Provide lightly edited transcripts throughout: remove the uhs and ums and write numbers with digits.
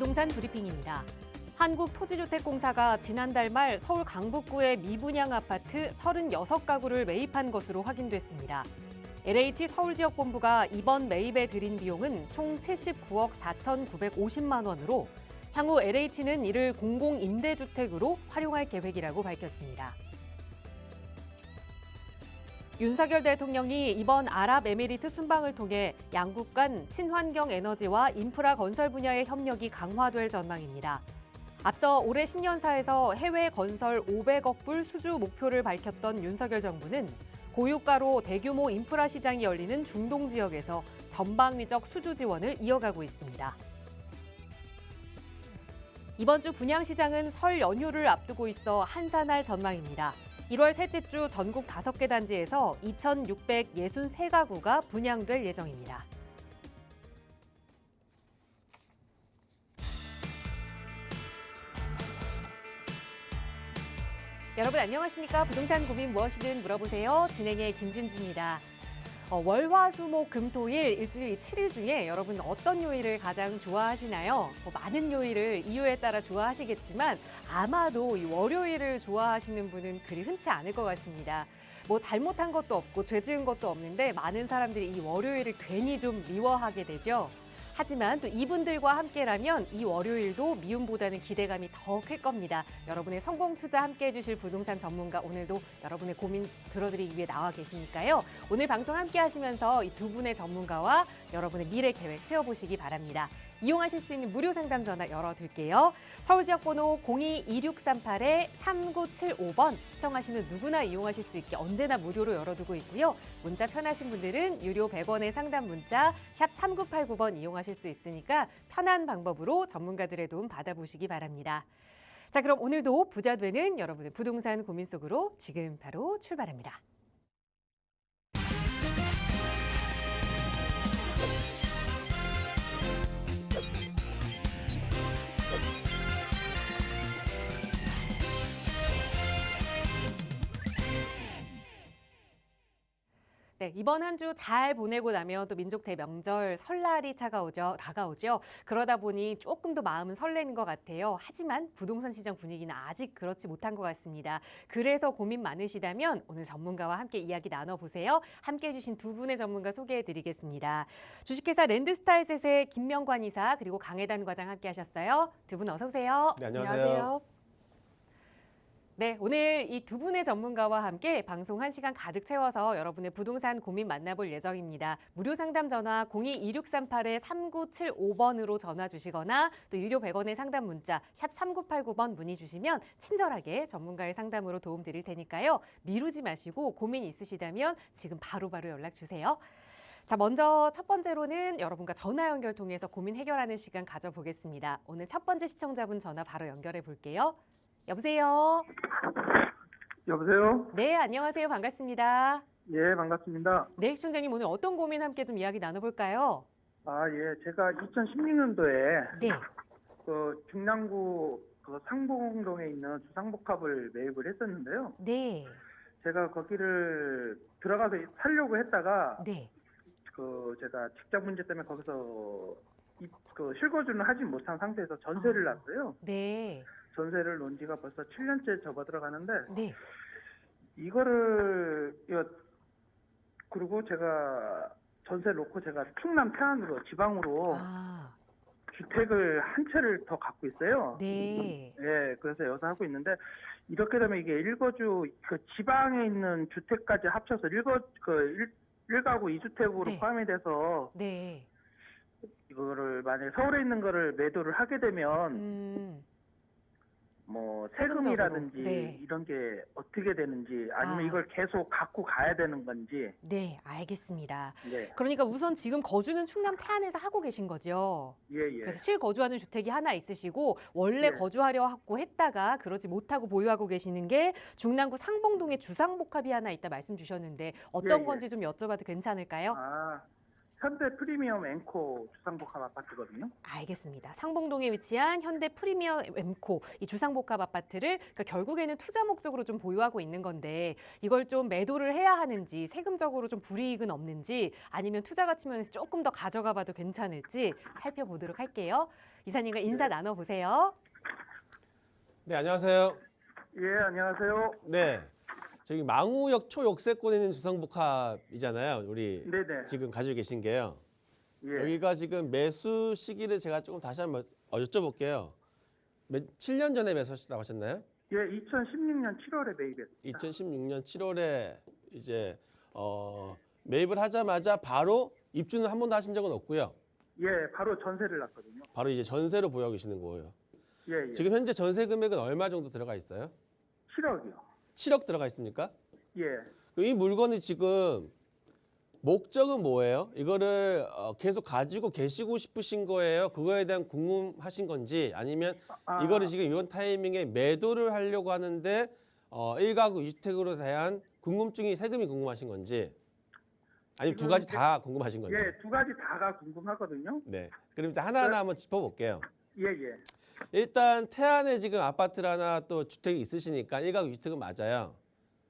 부동산 브리핑입니다. 한국토지주택공사가 지난달 말 서울 강북구의 미분양 아파트 36가구를 매입한 것으로 확인됐습니다. LH 서울지역본부가 이번 매입에 들인 비용은 총 79억 4,950만 원으로 향후 LH는 이를 공공임대주택으로 활용할 계획이라고 밝혔습니다. 윤석열 대통령이 이번 아랍에미리트 순방을 통해 양국 간 친환경 에너지와 인프라 건설 분야의 협력이 강화될 전망입니다. 앞서 올해 신년사에서 해외 건설 500억 불 수주 목표를 밝혔던 윤석열 정부는 고유가로 대규모 인프라 시장이 열리는 중동 지역에서 전방위적 수주 지원을 이어가고 있습니다. 이번 주 분양시장은 설 연휴를 앞두고 있어 한산할 전망입니다. 1월 셋째 주 전국 5개 단지에서 2,663가구가 분양될 예정입니다. 여러분 안녕하십니까? 부동산 고민 무엇이든 물어보세요. 진행의 김진주입니다. 월화수목금토일 일주일 7일 중에 여러분 어떤 요일을 가장 좋아하시나요? 많은 요일을 이유에 따라 좋아하시겠지만 아마도 이 월요일을 좋아하시는 분은 그리 흔치 않을 것 같습니다. 잘못한 것도 없고 죄 지은 것도 없는데 많은 사람들이 이 월요일을 괜히 좀 미워하게 되죠. 하지만 또 이분들과 함께라면 이 월요일도 미움보다는 기대감이 더 클 겁니다. 여러분의 성공 투자 함께 해주실 부동산 전문가 오늘도 여러분의 고민 들어드리기 위해 나와 계시니까요. 오늘 방송 함께 하시면서 이 두 분의 전문가와 여러분의 미래 계획 세워보시기 바랍니다. 이용하실 수 있는 무료 상담 전화 열어둘게요. 서울지역번호 02-2638-3975번 시청하시는 누구나 이용하실 수 있게 언제나 무료로 열어두고 있고요. 문자 편하신 분들은 유료 100원의 상담 문자 샵 3989번 이용하실 수 있으니까 편한 방법으로 전문가들의 도움 받아보시기 바랍니다. 자, 그럼 오늘도 부자 되는 여러분의 부동산 고민 속으로 지금 바로 출발합니다. 네, 이번 한 주 잘 보내고 나면 또 민족 대명절 설날이 다가오죠. 그러다 보니 조금 더 마음은 설레는 것 같아요. 하지만 부동산 시장 분위기는 아직 그렇지 못한 것 같습니다. 그래서 고민 많으시다면 오늘 전문가와 함께 이야기 나눠보세요. 함께 해주신 두 분의 전문가 소개해드리겠습니다. 주식회사 랜드스타에셋의 김명관 이사 그리고 강혜단 과장 함께 하셨어요. 두 분 어서 오세요. 네, 안녕하세요. 네, 오늘 이 두 분의 전문가와 함께 방송 1시간 가득 채워서 여러분의 부동산 고민 만나볼 예정입니다. 무료 상담 전화 02-2638-3975번으로 전화 주시거나 또 유료 100원의 상담 문자 샵 3989번 문의 주시면 친절하게 전문가의 상담으로 도움 드릴 테니까요. 미루지 마시고 고민 있으시다면 지금 바로바로 연락 주세요. 자, 먼저 첫 번째로는 여러분과 전화 연결 통해서 고민 해결하는 시간 가져보겠습니다. 오늘 첫 번째 시청자분 전화 바로 연결해 볼게요. 여보세요? 여보세요? 네, 안녕하세요. 반갑습니다. 예, 반갑습니다. 네, 시청자님 오늘 어떤 고민 함께 좀 이야기 나눠볼까요? 예, 제가 2016년도에 네. 중랑구 상봉동에 있는 주상복합을 매입을 했었는데요. 네. 제가 거기를 들어가서 살려고 했다가 네. 제가 직장 문제 때문에 거기서 실거주는 하지 못한 상태에서 전세를 놨어요. 네. 전세를 놓은 지가 벌써 7년째 접어들어가는데 네. 그리고 제가 전세 놓고 제가 충남 태안으로 지방으로 주택을 한 채를 더 갖고 있어요. 네. 예, 그래서 여기서 하고 있는데 이렇게 되면 이게 일거주 지방에 있는 주택까지 합쳐서 일가구 2주택으로 네. 포함이 돼서 네. 이거를 만약에 서울에 있는 거를 매도를 하게 되면 세금이라든지 네. 이런 게 어떻게 되는지 아니면 이걸 계속 갖고 가야 되는 건지. 네, 알겠습니다. 네. 그러니까 우선 지금 거주는 충남 태안에서 하고 계신 거죠? 예. 그래서 실거주하는 주택이 하나 있으시고 원래 예. 거주하려고 했다가 그러지 못하고 보유하고 계시는 게 중랑구 상봉동에 주상복합이 하나 있다 말씀 주셨는데 어떤 예. 건지 좀 여쭤봐도 괜찮을까요? 현대 프리미엄 앵코 주상복합 아파트거든요. 알겠습니다. 상봉동에 위치한 현대 프리미엄 엠코 이 주상복합 아파트를 그러니까 결국에는 투자 목적으로 좀 보유하고 있는 건데 이걸 좀 매도를 해야 하는지 세금적으로 좀 불이익은 없는지 아니면 투자 가치 면에서 조금 더 가져가 봐도 괜찮을지 살펴보도록 할게요. 이사님과 인사 나눠보세요. 네, 안녕하세요. 예, 안녕하세요. 네, 저기 망우역 초역세권에 있는 주상복합이잖아요. 우리 네네. 지금 가지고 계신 게요. 예. 여기가 지금 매수 시기를 제가 조금 다시 한번 여쭤볼게요. 7년 전에 매수하셨다고 하셨나요? 예, 2016년 7월에 매입했습니다. 2016년 7월에 이제 매입을 하자마자 바로 입주는 한 번도 하신 적은 없고요. 예, 바로 전세를 났거든요. 바로 이제 전세로 보유하고 계시는 거예요. 예, 예. 지금 현재 전세 금액은 얼마 정도 들어가 있어요? 7억이요. 7억 들어가 있습니까? 예. 이 물건이 지금 목적은 뭐예요? 이거를 계속 가지고 계시고 싶으신 거예요? 그거에 대한 궁금하신 건지 아니면 이거를 지금 이번 타이밍에 매도를 하려고 하는데 1가구 2주택으로 대한 궁금증이 세금이 궁금하신 건지 아니면 두 가지 다 궁금하신 건지. 예, 두 가지 다가 궁금하거든요. 네. 그럼 일단 하나하나 한번 짚어볼게요. 예, 예. 일단 태안에 지금 아파트를 하나 또 주택이 있으시니까 1가구 2주택은 맞아요.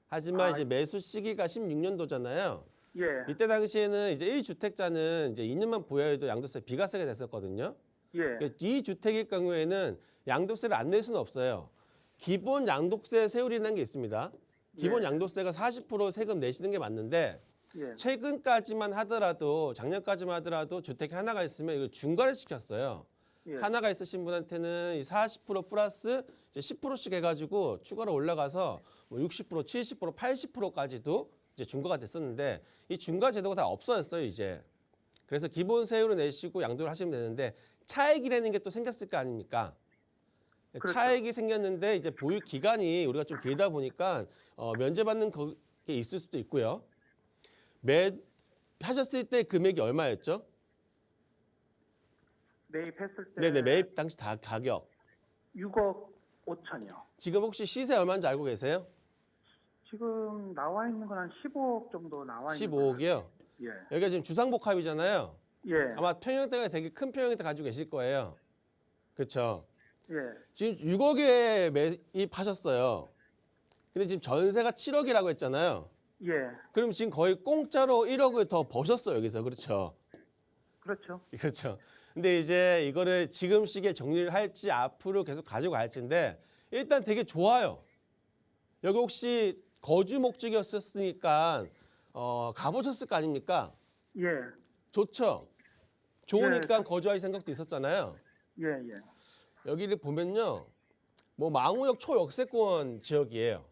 하지만 이제 매수 시기가 16년도잖아요. 예. 이때 당시에는 이제 1주택자는 이제 2년만 보유해도 양도세 비과세가 됐었거든요. 예. 이 주택일 경우에는 양도세를 안 낼 수는 없어요. 기본 양도세 세율이라는 게 있습니다. 기본 예. 양도세가 40% 세금 내시는 게 맞는데 예. 최근까지만 하더라도 작년까지만 하더라도 주택이 하나가 있으면 이걸 중과를 시켰어요. 예. 하나가 있으신 분한테는 이 40% 플러스 이제 10%씩 해가지고 추가로 올라가서 뭐 60%, 70%, 80%까지도 이제 중과가 됐었는데 이 중과 제도가 다 없어졌어요 이제. 그래서 기본 세율을 내시고 양도를 하시면 되는데 차액이라는 게 또 생겼을 거 아닙니까? 그렇죠. 차액이 생겼는데 이제 보유 기간이 우리가 좀 길다 보니까 면제받는 게 있을 수도 있고요. 하셨을 때 금액이 얼마였죠? 매입했을 때 네네 매입 당시 다 가격. 6억 5천이요. 지금 혹시 시세 얼마인지 알고 계세요? 지금 나와 있는 건 한 15억 정도 나와 있는 15억이요. 예. 여기가 지금 주상복합이잖아요. 예. 아마 평형대가 되게 큰 평형대 가지고 계실 거예요. 그렇죠. 예. 지금 6억에 매입하셨어요. 근데 지금 전세가 7억이라고 했잖아요. 예. 그럼 지금 거의 공짜로 1억을 더 버셨어요, 여기서. 그렇죠. 그렇죠. 그렇죠. 근데 이제 이거를 지금 시기에 정리를 할지 앞으로 계속 가지고 갈지인데 일단 되게 좋아요. 여기 혹시 거주 목적이었으니까 가보셨을 거 아닙니까? 예. 좋죠. 좋으니까 예. 거주할 생각도 있었잖아요. 예, 예. 여기를 보면요. 뭐 망우역 초역세권 지역이에요.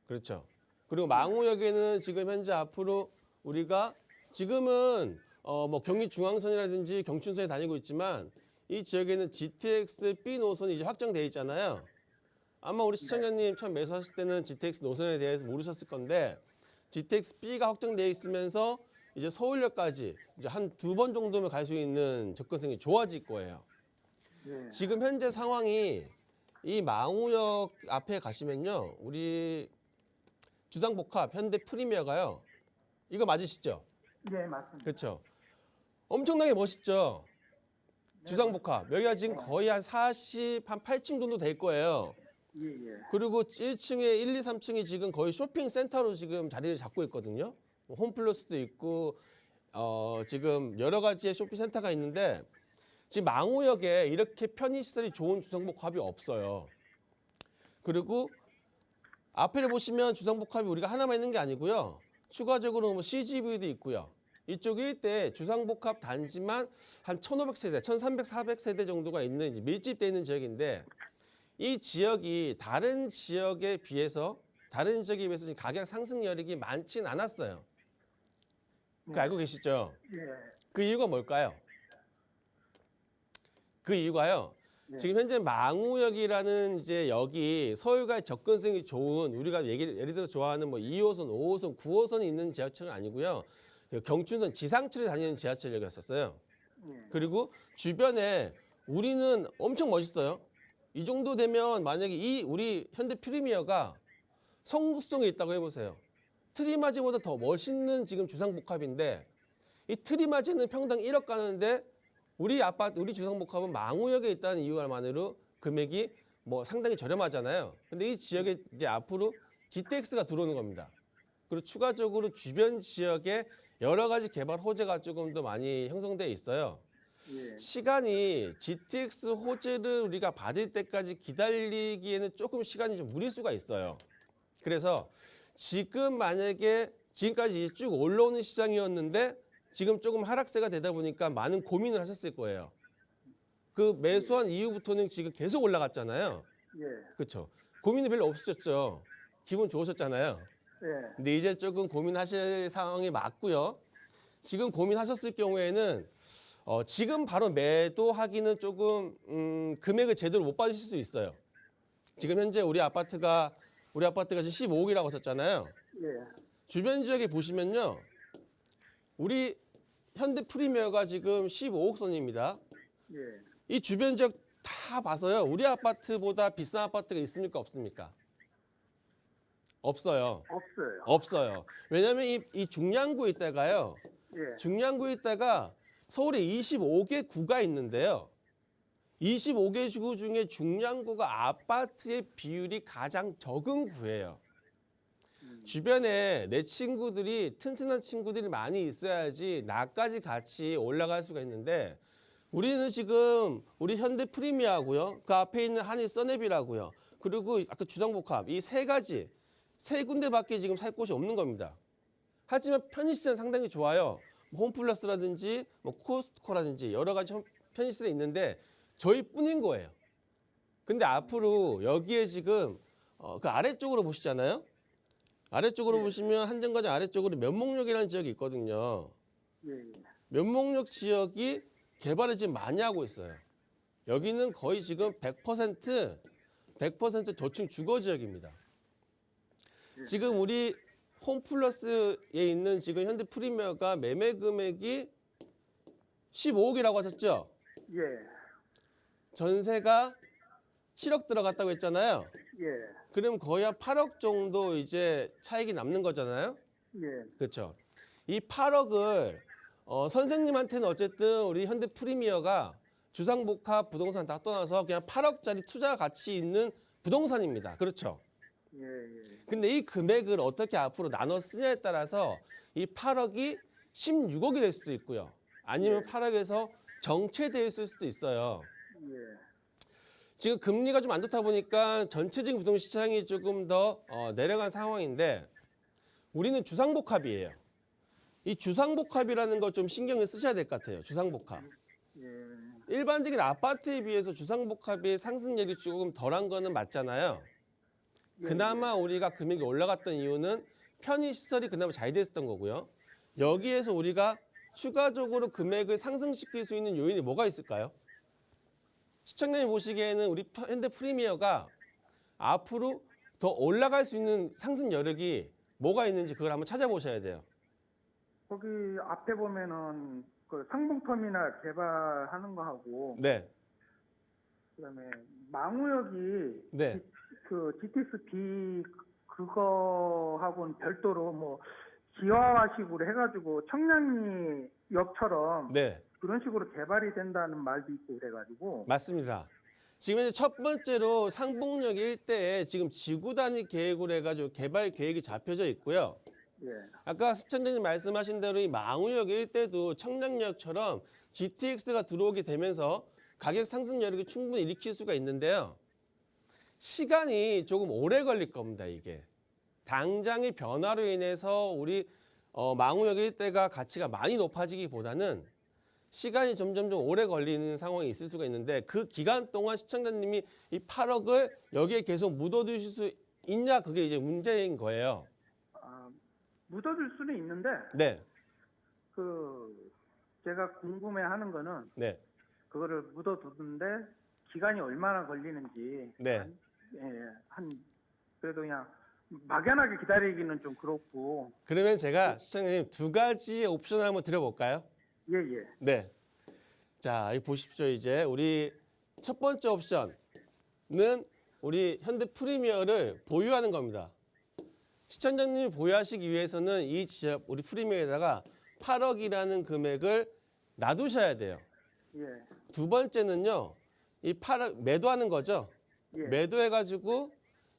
그렇죠. 그리고 망우역에는 지금 현재 앞으로 우리가 지금은 뭐 경기중앙선이라든지 경춘선에 다니고 있지만 이 지역에는 GTX B 노선이 이제 확정돼 있잖아요. 아마 우리 시청자님 처음 매수하실 때는 GTX 노선에 대해서 모르셨을 건데 GTX B가 확정돼 있으면서 이제 서울역까지 이제 한 2번 정도면 갈 수 있는 접근성이 좋아질 거예요. 예. 지금 현재 상황이 이 망우역 앞에 가시면요. 우리 주상복합 현대 프리미어가요. 이거 맞으시죠? 예, 맞습니다. 그렇죠. 엄청나게 멋있죠. 주상복합. 여기가 지금 거의 한 40, 한 8층 정도 될 거예요. 예, 예. 그리고 1층에 1, 2, 3층이 지금 거의 쇼핑센터로 지금 자리를 잡고 있거든요. 뭐 홈플러스도 있고 지금 여러 가지의 쇼핑센터가 있는데 지금 망우역에 이렇게 편의시설이 좋은 주상복합이 없어요. 그리고 앞에 보시면 주상복합이 우리가 하나만 있는 게 아니고요. 추가적으로 뭐 CGV도 있고요. 이쪽 일대에 주상복합 단지만 한 1,500세대, 1,300, 400세대 정도가 있는 이제 밀집되어 있는 지역인데 이 지역이 다른 지역에 비해서 지금 가격 상승 여력이 많진 않았어요. 그거 알고 계시죠? 예. 그 이유가 뭘까요? 그 이유가요. 네. 지금 현재 망우역이라는 이제 여기 서울과의 접근성이 좋은 우리가 예를 들어 좋아하는 뭐 2호선, 5호선, 9호선이 있는 지하철은 아니고요. 경춘선 지상철에 다니는 지하철역이었었어요. 예. 그리고 주변에 우리는 엄청 멋있어요. 이 정도 되면 만약에 이 우리 현대 프리미어가 성북동에 있다고 해보세요. 트리마지보다 더 멋있는 지금 주상복합인데 이 트리마진은 평당 1억 가는데 우리 아파트, 우리 주상복합은 망우역에 있다는 이유만으로 금액이 뭐 상당히 저렴하잖아요. 근데 이 지역에 이제 앞으로 GTX가 들어오는 겁니다. 그리고 추가적으로 주변 지역에 여러 가지 개발 호재가 조금 더 많이 형성돼 있어요. 예. 시간이 GTX 호재를 우리가 받을 때까지 기다리기에는 조금 시간이 좀 무리수가 있어요. 그래서 지금 만약에 지금까지 쭉 올라오는 시장이었는데 지금 조금 하락세가 되다 보니까 많은 고민을 하셨을 거예요. 그 매수한 이후부터는 지금 계속 올라갔잖아요. 예. 그렇죠? 고민이 별로 없으셨죠? 기분 좋으셨잖아요. 예. 근데 이제 조금 고민하실 상황이 맞고요. 지금 고민하셨을 경우에는 지금 바로 매도하기는 조금 금액을 제대로 못 받으실 수 있어요. 지금 현재 우리 아파트가 지금 15억이라고 하셨잖아요. 예. 주변 지역에 보시면요. 우리 현대 프리미어가 지금 15억 선입니다. 예. 이 주변 지역 다 봐서요. 우리 아파트보다 비싼 아파트가 있습니까? 없습니까? 없어요. 없어요. 없어요. 왜냐하면 이 중량구에 있다가요. 예. 중량구에 있다가 서울에 25개 구가 있는데요. 25개 구 중에 중량구가 아파트의 비율이 가장 적은 구예요. 주변에 내 친구들이 튼튼한 친구들이 많이 있어야지 나까지 같이 올라갈 수가 있는데 우리는 지금 우리 현대 프리미어하고요. 그 앞에 있는 한일 써내비라고요. 그리고 아까 주상복합 이 세 군데밖에 지금 살 곳이 없는 겁니다. 하지만 편의시장 상당히 좋아요. 뭐 홈플러스라든지 뭐 코스트코라든지 여러 가지 편의시설이 있는데 저희뿐인 거예요. 근데 앞으로 여기에 지금 그 아래쪽으로 보시잖아요. 아래쪽으로 보시면 한정거장 아래쪽으로 면목역이라는 지역이 있거든요. 예. 면목역 지역이 개발을 지금 많이 하고 있어요. 여기는 거의 지금 100% 저층 주거 지역입니다. 지금 우리 홈플러스에 있는 지금 현대 프리미어가 매매 금액이 15억이라고 하셨죠? 예. 전세가 7억 들어갔다고 했잖아요. 예. 그럼 거의 한 8억 정도 이제 차익이 남는 거잖아요. 예. 그렇죠. 이 8억을 선생님한테는 어쨌든 우리 현대 프리미어가 주상복합 부동산 다 떠나서 그냥 8억짜리 투자 가치 있는 부동산입니다. 그렇죠. 예. 예. 근데 이 금액을 어떻게 앞으로 나눠 쓰냐에 따라서 이 8억이 16억이 될 수도 있고요. 아니면 8억에서 정체되어 있을 수도 있어요. 예. 지금 금리가 좀 안 좋다 보니까 전체적인 부동시장이 조금 더 내려간 상황인데 우리는 주상복합이에요. 이 주상복합이라는 거 좀 신경을 쓰셔야 될 것 같아요. 주상복합. 예. 일반적인 아파트에 비해서 주상복합의 상승률이 조금 덜한 거는 맞잖아요. 그나마 우리가 금액이 올라갔던 이유는 편의시설이 그나마 잘 됐었던 거고요. 여기에서 우리가 추가적으로 금액을 상승시킬 수 있는 요인이 뭐가 있을까요? 시청자님 보시기에는 우리 현대 프리미어가 앞으로 더 올라갈 수 있는 상승 여력이 뭐가 있는지 그걸 한번 찾아보셔야 돼요. 거기 앞에 보면은 그 상봉터미널 개발하는 거 하고 네, 그다음에 망우역이 네, 그 GTX B 그거하고는 별도로 뭐 지하화식으로 해가지고 청량리역처럼 네, 그런 식으로 개발이 된다는 말도 있고 그래가지고 맞습니다. 지금 이제 첫 번째로 상봉역 일대에 지금 지구 단위 계획으로 해가지고 개발 계획이 잡혀져 있고요. 예. 아까 시청자님 말씀하신 대로 이 망우역 일대도 청량리역처럼 GTX가 들어오게 되면서 가격 상승 여력이 충분히 일으킬 수가 있는데요. 시간이 조금 오래 걸릴 겁니다, 이게. 당장의 변화로 인해서 우리 망우역 일대가 가치가 많이 높아지기보다는 시간이 점점 오래 걸리는 상황이 있을 수가 있는데 그 기간 동안 시청자님이 이 8억을 여기에 계속 묻어두실 수 있냐 그게 이제 문제인 거예요. 묻어둘 수는 있는데 네, 그 제가 궁금해하는 거는 네, 그거를 묻어두는데 기간이 얼마나 걸리는지 네. 한 그래도 그냥 막연하게 기다리기는 좀 그렇고 그러면 제가 시청자님 두 가지 옵션을 한번 드려볼까요? 예예 네. 자, 이 보십시오. 이제 우리 첫 번째 옵션은 우리 현대 프리미어를 보유하는 겁니다. 시청자님이 보유하시기 위해서는 이 지역 우리 프리미어에다가 8억이라는 금액을 놔두셔야 돼요. 예. 두 번째는요. 이 8억 매도하는 거죠. 예. 매도해가지고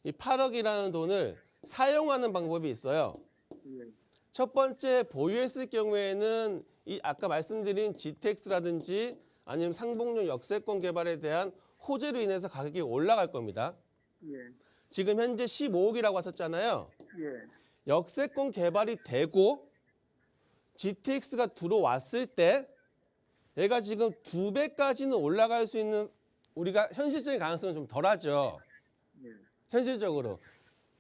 이 8억이라는 돈을 사용하는 방법이 있어요. 예. 첫 번째 보유했을 경우에는 이 아까 말씀드린 GTX라든지 아니면 상봉용 역세권 개발에 대한 호재로 인해서 가격이 올라갈 겁니다. 예. 지금 현재 15억이라고 하셨잖아요. 예. 역세권 개발이 되고 GTX가 들어왔을 때 얘가 지금 2배까지는 올라갈 수 있는 우리가 현실적인 가능성은 좀 덜하죠. 예. 현실적으로.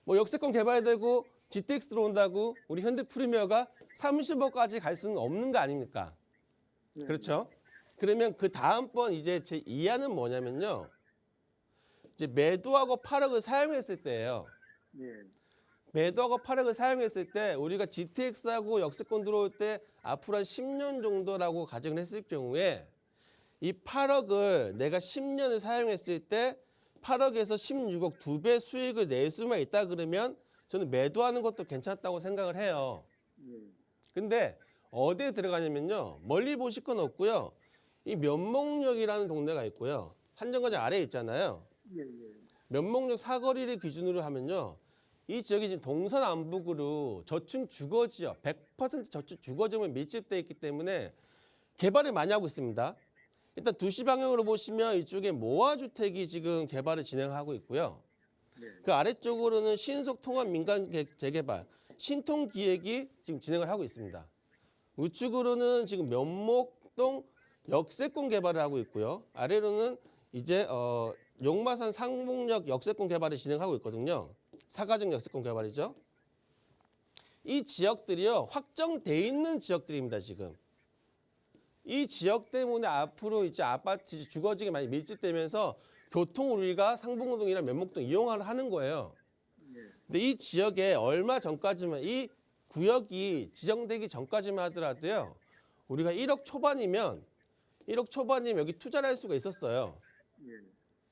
뭐 역세권 개발되고 GTX 들어온다고 우리 현대 프리미어가 30억까지 갈 수는 없는 거 아닙니까? 예. 그렇죠? 그러면 그 다음번 이제 제 이하는 뭐냐면요. 이제 매도하고 8억을 사용했을 때예요. 예. 매도하고 8억을 사용했을 때 우리가 GTX하고 역세권 들어올 때 앞으로 한 10년 정도라고 가정을 했을 경우에 이 8억을 내가 10년을 사용했을 때 8억에서 16억 2배 수익을 낼 수만 있다 그러면 저는 매도하는 것도 괜찮다고 생각을 해요. 예. 근데 어디에 들어가냐면요. 멀리 보실 건 없고요. 이 면목역이라는 동네가 있고요. 한정거장 아래에 있잖아요. 예. 예. 면목역 사거리를 기준으로 하면요. 이 지역이 지금 동서남북으로 저층 주거지역, 100% 저층 주거지역에 밀집되어 있기 때문에 개발을 많이 하고 있습니다. 일단 2시 방향으로 보시면 이쪽에 모아주택이 지금 개발을 진행하고 있고요. 네. 그 아래쪽으로는 신속통합 민간 재개발, 신통기획이 지금 진행을 하고 있습니다. 우측으로는 지금 면목동 역세권 개발을 하고 있고요. 아래로는 이제 용마산 상봉역 역세권 개발을 진행하고 있거든요. 사가정 역세권 개발이죠. 이 지역들이요. 확정돼 있는 지역들입니다. 지금. 이 지역 때문에 앞으로 이제 아파트 주거지가 많이 밀집되면서 교통을 우리가 상봉동이나 면목동 이용하는 거예요. 근데 이 지역에 얼마 전까지만 이 구역이 지정되기 전까지만 하더라도요. 우리가 1억 초반이면 여기 투자를 할 수가 있었어요. 예.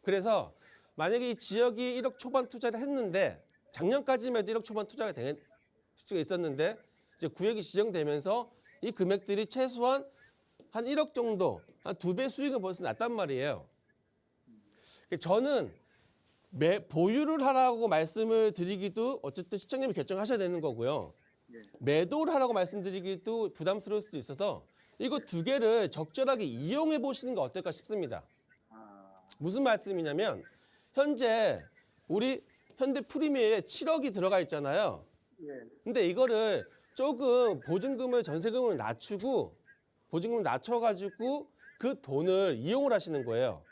그래서 만약에 이 지역이 1억 초반 투자를 했는데 작년까지만 해도 1억 초반 투자가 될 수가 있었는데 이제 구역이 지정되면서 이 금액들이 최소한 한 1억 정도, 한 2배 수익은 벌써 났단 말이에요. 저는 보유를 하라고 말씀을 드리기도 어쨌든 시청자님이 결정하셔야 되는 거고요. 예. 매도를 하라고 말씀드리기도 부담스러울 수도 있어서 이거 두 개를 적절하게 이용해 보시는 거 어떨까 싶습니다. 아. 무슨 말씀이냐면 현재 우리 현대 프리미어에 7억이 들어가 있잖아요. 예. 근데 이거를 조금 보증금을 전세금을 낮추고 보증금을 낮춰가지고 그 돈을 이용을 하시는 거예요.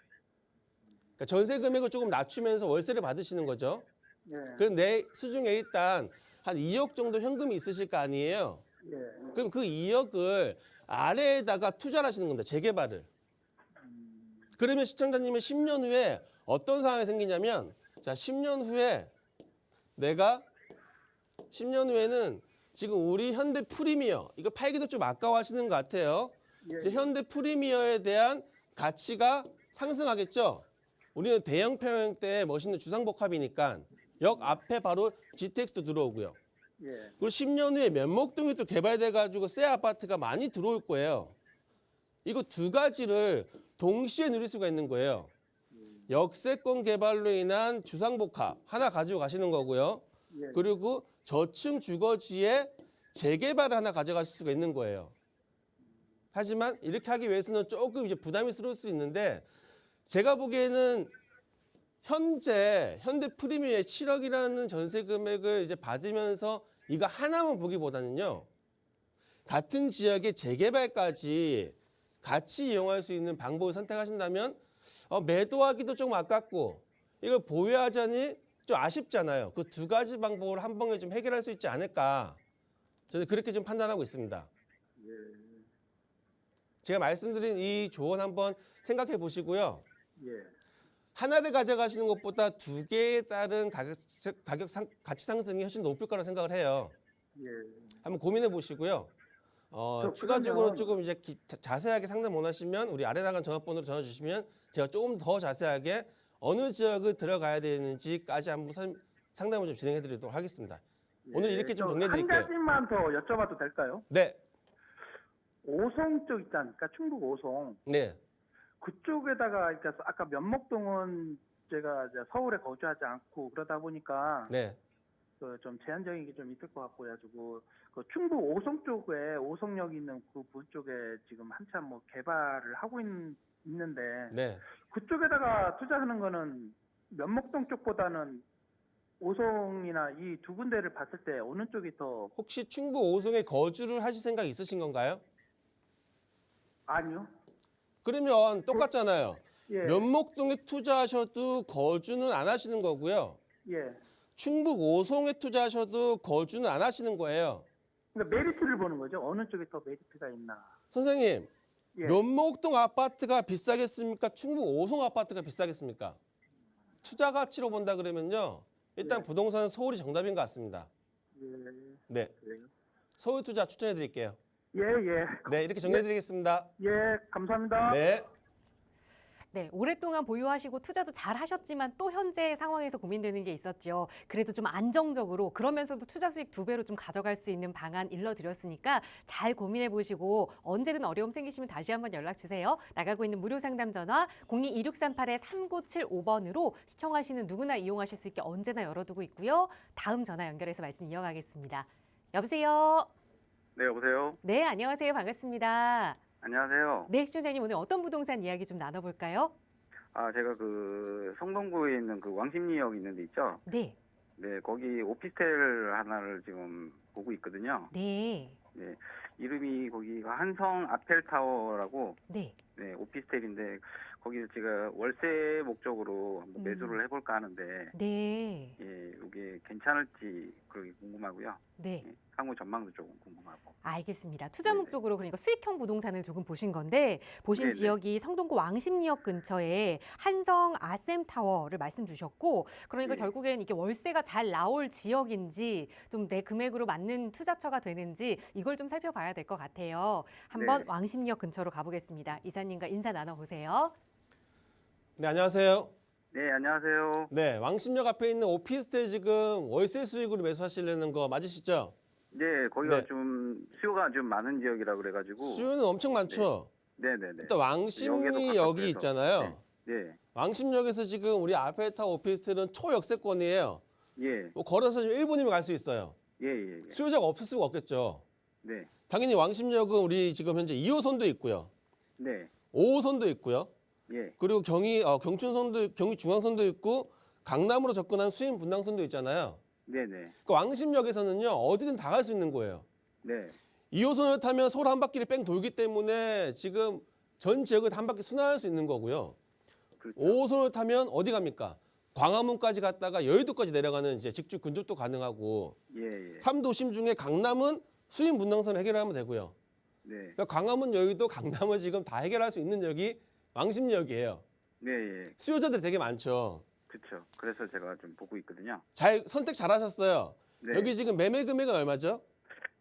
그러니까 전세 금액을 조금 낮추면서 월세를 받으시는 거죠. 예. 그럼 내 수중에 일단 한 2억 정도 현금이 있으실 거 아니에요. 예. 그럼 그 2억을 아래에다가 투자를 하시는 겁니다. 재개발을. 그러면 시청자님은 10년 후에 어떤 상황이 생기냐면 자 10년 후에 내가 10년 후에는 지금 우리 현대 프리미어 이거 팔기도 좀 아까워하시는 것 같아요. 예. 이제 현대 프리미어에 대한 가치가 상승하겠죠. 우리는 대형 평형대에 멋있는 주상복합이니까 역 앞에 바로 GTX도 들어오고요. 예. 그리고 10년 후에 면목동이 또 개발돼가지고 새 아파트가 많이 들어올 거예요. 이거 두 가지를 동시에 누릴 수가 있는 거예요. 역세권 개발로 인한 주상복합 하나 가지고 가시는 거고요. 예. 그리고 저층 주거지에 재개발을 하나 가져가실 수가 있는 거예요. 하지만 이렇게 하기 위해서는 조금 이제 부담스러울 수 있는데 제가 보기에는 현재 현대 프리미어의 7억이라는 전세 금액을 이제 받으면서 이거 하나만 보기보다는요. 같은 지역의 재개발까지 같이 이용할 수 있는 방법을 선택하신다면 매도하기도 좀 아깝고 이걸 보유하자니 좀 아쉽잖아요. 그 두 가지 방법을 한 번에 좀 해결할 수 있지 않을까. 저는 그렇게 좀 판단하고 있습니다. 예. 제가 말씀드린 이 조언 한번 생각해 보시고요. 예. 하나를 가져가시는 것보다 두 개에 따른 가치 상승이 훨씬 높을 거라 생각을 해요. 예. 한번 고민해 보시고요. 추가적으로 그러면- 조금 이제 자세하게 상담 원하시면 우리 아래 나간 전화번호로 전화 주시면 제가 조금 더 자세하게 어느 지역을 들어가야 되는지까지 한번 상담을 좀 진행해 드리도록 하겠습니다. 오늘 이렇게 좀 정리해 한 드릴게요. 가지만 더 여쭤봐도 될까요? 네. 오송 쪽 있지 않습니까? 충북 오송. 네. 그쪽에다가 그러니까 아까 면목동은 제가 이제 서울에 거주하지 않고 그러다 보니까 네. 그 좀 제한적인 게 좀 있을 것 같고 해가지고 그 충북 오송 쪽에 오송역 있는 그 부 쪽에 지금 한참 뭐 개발을 하고 있는데 네. 그쪽에다가 투자하는 거는 면목동 쪽보다는 오송이나 이 두 군데를 봤을 때 어느 쪽이 더 혹시 충북 오송에 거주를 하실 생각 있으신 건가요? 아니요? 그러면 똑같잖아요. 예, 면목동에 투자하셔도 거주는 안 하시는 거고요. 예. 충북 오송에 투자하셔도 거주는 안 하시는 거예요. 그러니까 메리트를 보는 거죠. 어느 쪽이 더 메리트가 있나. 선생님, 예. 면목동 아파트가 비싸겠습니까? 충북 오송 아파트가 비싸겠습니까? 투자 가치로 본다 그러면요. 일단 예. 부동산은 서울이 정답인 것 같습니다. 예, 네, 그래요. 서울 투자 추천해 드릴게요. 예, 예. 네, 이렇게 정리해 드리겠습니다. 예, 감사합니다. 네. 네, 오랫동안 보유하시고 투자도 잘 하셨지만 또 현재 상황에서 고민되는 게 있었죠. 그래도 좀 안정적으로 그러면서도 투자 수익 2배로 좀 가져갈 수 있는 방안 일러드렸으니까 잘 고민해 보시고 언제든 어려움 생기시면 다시 한번 연락 주세요. 나가고 있는 무료 상담 전화 02-2638-3975번으로 시청하시는 누구나 이용하실 수 있게 언제나 열어두고 있고요. 다음 전화 연결해서 말씀 이어가겠습니다. 여보세요? 네, 여보세요? 네, 안녕하세요. 반갑습니다. 안녕하세요. 네, 시청자님 오늘 어떤 부동산 이야기 좀 나눠볼까요? 제가 그 성동구에 있는 그 왕십리역 있는 데 있죠? 네, 네, 거기 오피스텔 하나를 지금 보고 있거든요. 네, 네, 이름이 거기가 한성 아펠타워라고, 네. 네, 오피스텔인데, 거기를 제가 월세 목적으로 한번 매수를 해볼까 하는데, 네, 예, 이게 괜찮을지 그게 궁금하고요. 네. 예, 향후 전망도 조금 궁금하고. 알겠습니다. 투자 네네. 목적으로 그러니까 수익형 부동산을 조금 보신 건데 보신 네네. 지역이 성동구 왕십리역 근처에 한성 아셈타워를 말씀 주셨고 그러니까 네. 결국엔 이게 월세가 잘 나올 지역인지 좀 내 금액으로 맞는 투자처가 되는지 이걸 좀 살펴봐야 될 것 같아요. 한번 네. 왕십리역 근처로 가보겠습니다. 이사님과 인사 나눠보세요. 네, 안녕하세요. 네, 안녕하세요. 네, 왕십역 앞에 있는 오피스텔 지금 월세 수익으로 매수하시려는 거 맞으시죠? 네, 거기가 네. 좀 수요가 좀 많은 지역이라 그래가지고. 수요는 엄청 많죠. 네네네. 일단 왕십리역이 가깝고 있잖아요. 네. 왕십역에서 지금 우리 아펠타 오피스텔은 초역세권이에요. 예. 뭐 걸어서 지금 1분이면 갈 수 있어요. 예, 예, 예. 수요자가 없을 수가 없겠죠. 네. 당연히 왕십역은 우리 지금 현재 2호선도 있고요. 네. 5호선도 있고요. 예. 그리고 경춘선도 경기 중앙선도 있고 강남으로 접근한 수인 분당선도 있잖아요. 네네. 그 왕십역에서는요. 어디든 다 갈 수 있는 거예요. 네. 2호선을 타면 서울 한 바퀴를 뺑 돌기 때문에 지금 전 지역을 다 한 바퀴 순환할 수 있는 거고요. 그렇죠. 5호선을 타면 어디 갑니까? 광화문까지 갔다가 여의도까지 내려가는 이제 직주 근접도 가능하고 예, 예. 3도심 중에 강남은 수인 분당선 해결하면 되고요. 네. 그러니까 광화문, 여의도, 강남을 지금 다 해결할 수 있는 역이 왕십역이에요. 네, 예. 수요자들이 되게 많죠. 그렇죠. 그래서 제가 좀 보고 있거든요. 잘 선택 잘하셨어요. 네. 여기 지금 매매 금액은 얼마죠?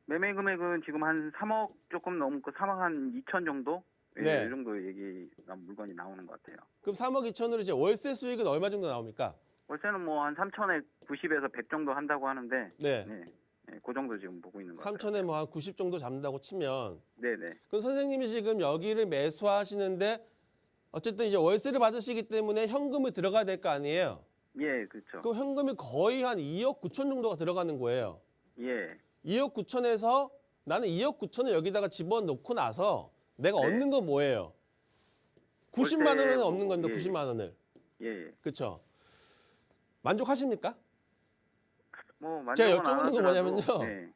매매 금액은 지금 한 3억 조금 넘고 3억 한 2천 정도? 예, 네. 이 정도 얘기가 물건이 나오는 것 같아요. 그럼 3억 2천으로 이제 월세 수익은 얼마 정도 나옵니까? 월세는 뭐 한 3천에 90에서 100 정도 한다고 하는데, 네. 네. 네, 그 정도 지금 보고 있는 것 같아요. 3천에 뭐 한 90 정도 잡는다고 치면 네네. 그럼 선생님이 지금 여기를 매수하시는데 어쨌든 이제 월세를 받으시기 때문에 현금이 들어가야 될 거 아니에요. 예, 그렇죠. 그럼 현금이 거의 한 2억 9천 정도가 들어가는 거예요. 예. 2억 9천에서 나는 2억 9천을 여기다가 집어넣고 나서 내가 네. 얻는 건 뭐예요? 90만 원은 월세 얻는 건데 예, 90만 원을. 예, 예. 그렇죠? 만족하십니까? 뭐 제가 만족은 여쭤보는 안 건 하더라도, 뭐냐면요. 네.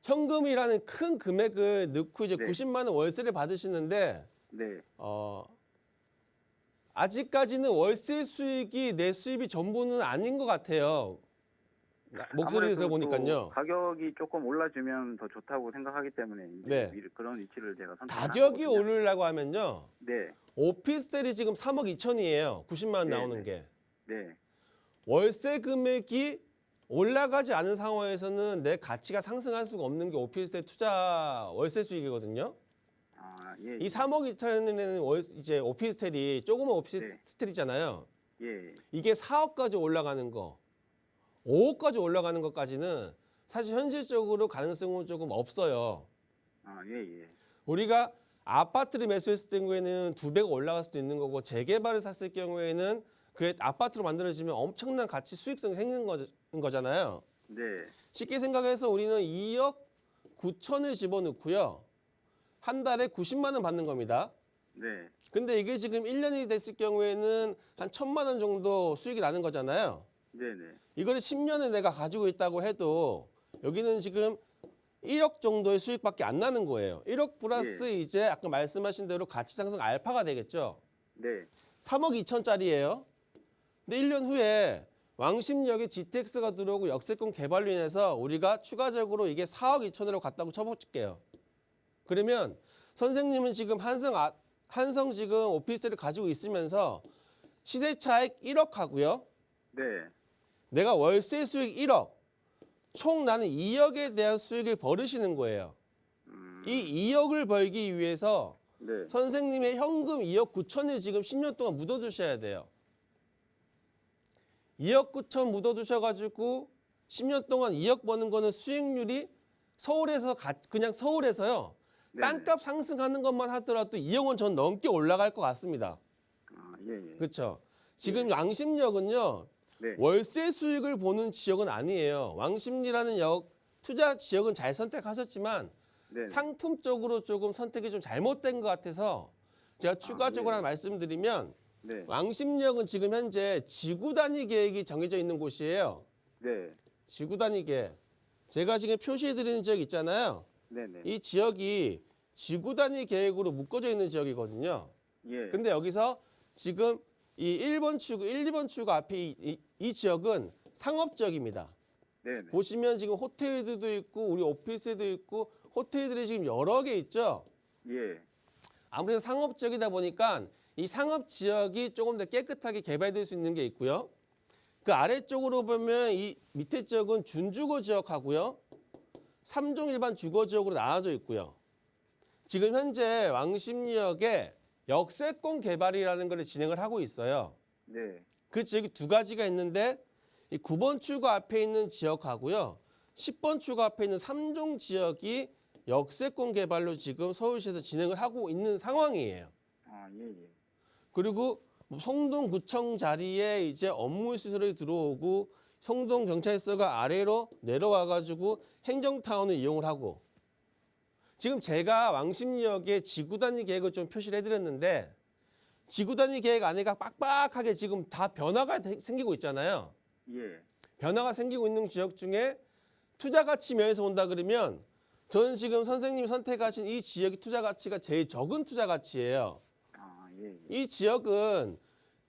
현금이라는 큰 금액을 넣고 이제 네. 90만 원 월세를 받으시는데 네. 아직까지는 월세 수익이 내 수입이 전부는 아닌 것 같아요. 목소리 아무래도 들어보니까요. 또 가격이 조금 올라주면 더 좋다고 생각하기 때문에 이제 네. 그런 위치를 제가 선택한 가격이 거거든요. 오르려고 하면요. 네, 오피스텔이 지금 3억 2천이에요. 90만 원 네, 나오는 네. 게. 네, 월세 금액이 올라가지 않은 상황에서는 내 가치가 상승할 수가 없는 게 오피스텔 투자 월세 수익이거든요. 예, 이 3억 2천에는 이제 오피스텔이 조그만 오피스텔이잖아요. 예, 이게 4억까지 올라가는 거, 5억까지 올라가는 것까지는 사실 현실적으로 가능성은 조금 없어요. 예, 예, 우리가 아파트를 매수했을 경우에는 2배가 올라갈 수도 있는 거고 재개발을 샀을 경우에는 그 아파트로 만들어지면 엄청난 가치 수익성이 생기는 거잖아요. 네. 쉽게 생각해서 우리는 2억 9천을 집어넣고요. 한 달에 90만 원 받는 겁니다. 네. 근데 이게 지금 1년이 됐을 경우에는 한 1,000만 원 정도 수익이 나는 거잖아요. 네, 네. 이거를 10년을 내가 가지고 있다고 해도 여기는 지금 1억 정도의 수익밖에 안 나는 거예요. 1억 플러스 이제 아까 말씀하신 대로 가치 상승 알파가 되겠죠. 네. 3억 2천짜리예요. 근데 1년 후에 왕십역에 GTX가 들어오고 역세권 개발로 인해서 우리가 추가적으로 이게 4억 2천으로 갔다고 쳐볼게요. 그러면 선생님은 지금 한성 지금 오피스를 가지고 있으면서 시세 차익 1억 하고요. 네. 내가 월세 수익 1억, 총 나는 2억에 대한 수익을 벌으시는 거예요. 이 2억을 벌기 위해서 네. 선생님의 현금 2억 9천을 지금 10년 동안 묻어두셔야 돼요. 2억 9천 묻어두셔가지고 10년 동안 2억 버는 거는 수익률이 그냥 서울에서요. 네. 땅값 상승하는 것만 하더라도 2억은 전 넘게 올라갈 것 같습니다. 아, 예, 예. 그렇죠? 지금 왕십역은요. 네. 월세 수익을 보는 지역은 아니에요. 왕십리라는 투자 지역은 잘 선택하셨지만 네. 상품적으로 조금 선택이 좀 잘못된 것 같아서 제가 추가적으로 네. 하나 말씀드리면 네. 왕십역은 지금 현재 지구 단위 계획이 정해져 있는 곳이에요. 네. 지구 단위 계획. 제가 지금 표시해드리는 지역 있잖아요. 네, 네. 이 지역이 지구 단위 계획으로 묶어져 있는 지역이거든요. 예. 근데 여기서 지금 이 1번 출구, 1, 2번 출구 앞에 이 지역은 상업지역입니다. 네, 네. 보시면 지금 호텔들도 있고 우리 오피스도 있고 호텔들이 지금 여러 개 있죠. 예. 아무래도 상업지역이다 보니까 이 상업지역이 조금 더 깨끗하게 개발될 수 있는 게 있고요. 그 아래쪽으로 보면 이 밑에 지역은 준주거 지역하고요. 3종 일반 주거 지역으로 나눠져 있고요. 지금 현재 왕십리역에 역세권 개발이라는 것을 진행을 하고 있어요. 네. 그 지역이 두 가지가 있는데 이 9번 출구 앞에 있는 지역하고요. 10번 출구 앞에 있는 3종 지역이 역세권 개발로 지금 서울시에서 진행을 하고 있는 상황이에요. 아, 예, 예. 그리고 성동구청 자리에 이제 업무 시설이 들어오고 성동경찰서가 아래로 내려와가지고 행정타운을 이용을 하고 지금 제가 왕십리역에 지구단위 계획을 좀 표시를 해드렸는데 지구단위 계획 안에가 빡빡하게 지금 다 변화가 생기고 있잖아요. 예. 변화가 생기고 있는 지역 중에 투자 가치 면에서 본다 그러면 저는 지금 선생님이 선택하신 이 지역의 투자 가치가 제일 적은 투자 가치예요. 아, 예, 예. 이 지역은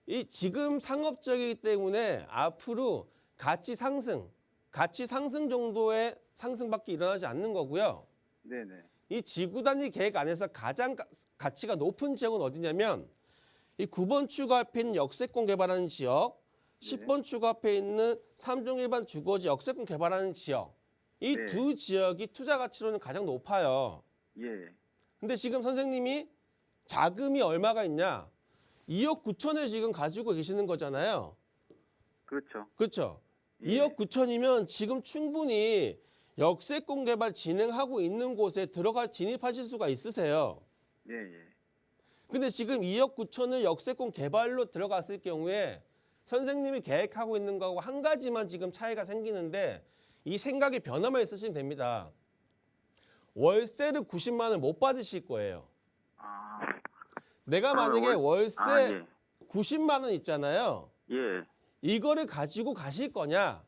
이 지금 상업지역이기 때문에 앞으로 가치 상승 정도의 상승밖에 일어나지 않는 거고요. 네, 네. 이 지구 단위 계획 안에서 가장 가치가 높은 지역은 어디냐면 이 9번 출구 앞에 있는 역세권 개발하는 지역, 10번 출구 앞에 있는 3종 일반 주거지 역세권 개발하는 지역. 이 네. 두 지역이 투자 가치로는 가장 높아요. 예. 근데 지금 선생님이 자금이 얼마가 있냐? 2억 9천을 지금 가지고 계시는 거잖아요. 그렇죠. 그렇죠? 예. 2억 9천이면 지금 충분히 역세권 개발 진행하고 있는 곳에 진입하실 수가 있으세요. 예, 예. 근데 지금 2억 9천을 역세권 개발로 들어갔을 경우에 선생님이 계획하고 있는 거하고 한 가지만 지금 차이가 생기는데 이 생각의 변화만 있으시면 됩니다. 월세를 90만 원을 못 받으실 거예요. 아, 내가 만약에 월세 예. 90만 원 있잖아요. 예. 이거를 가지고 가실 거냐?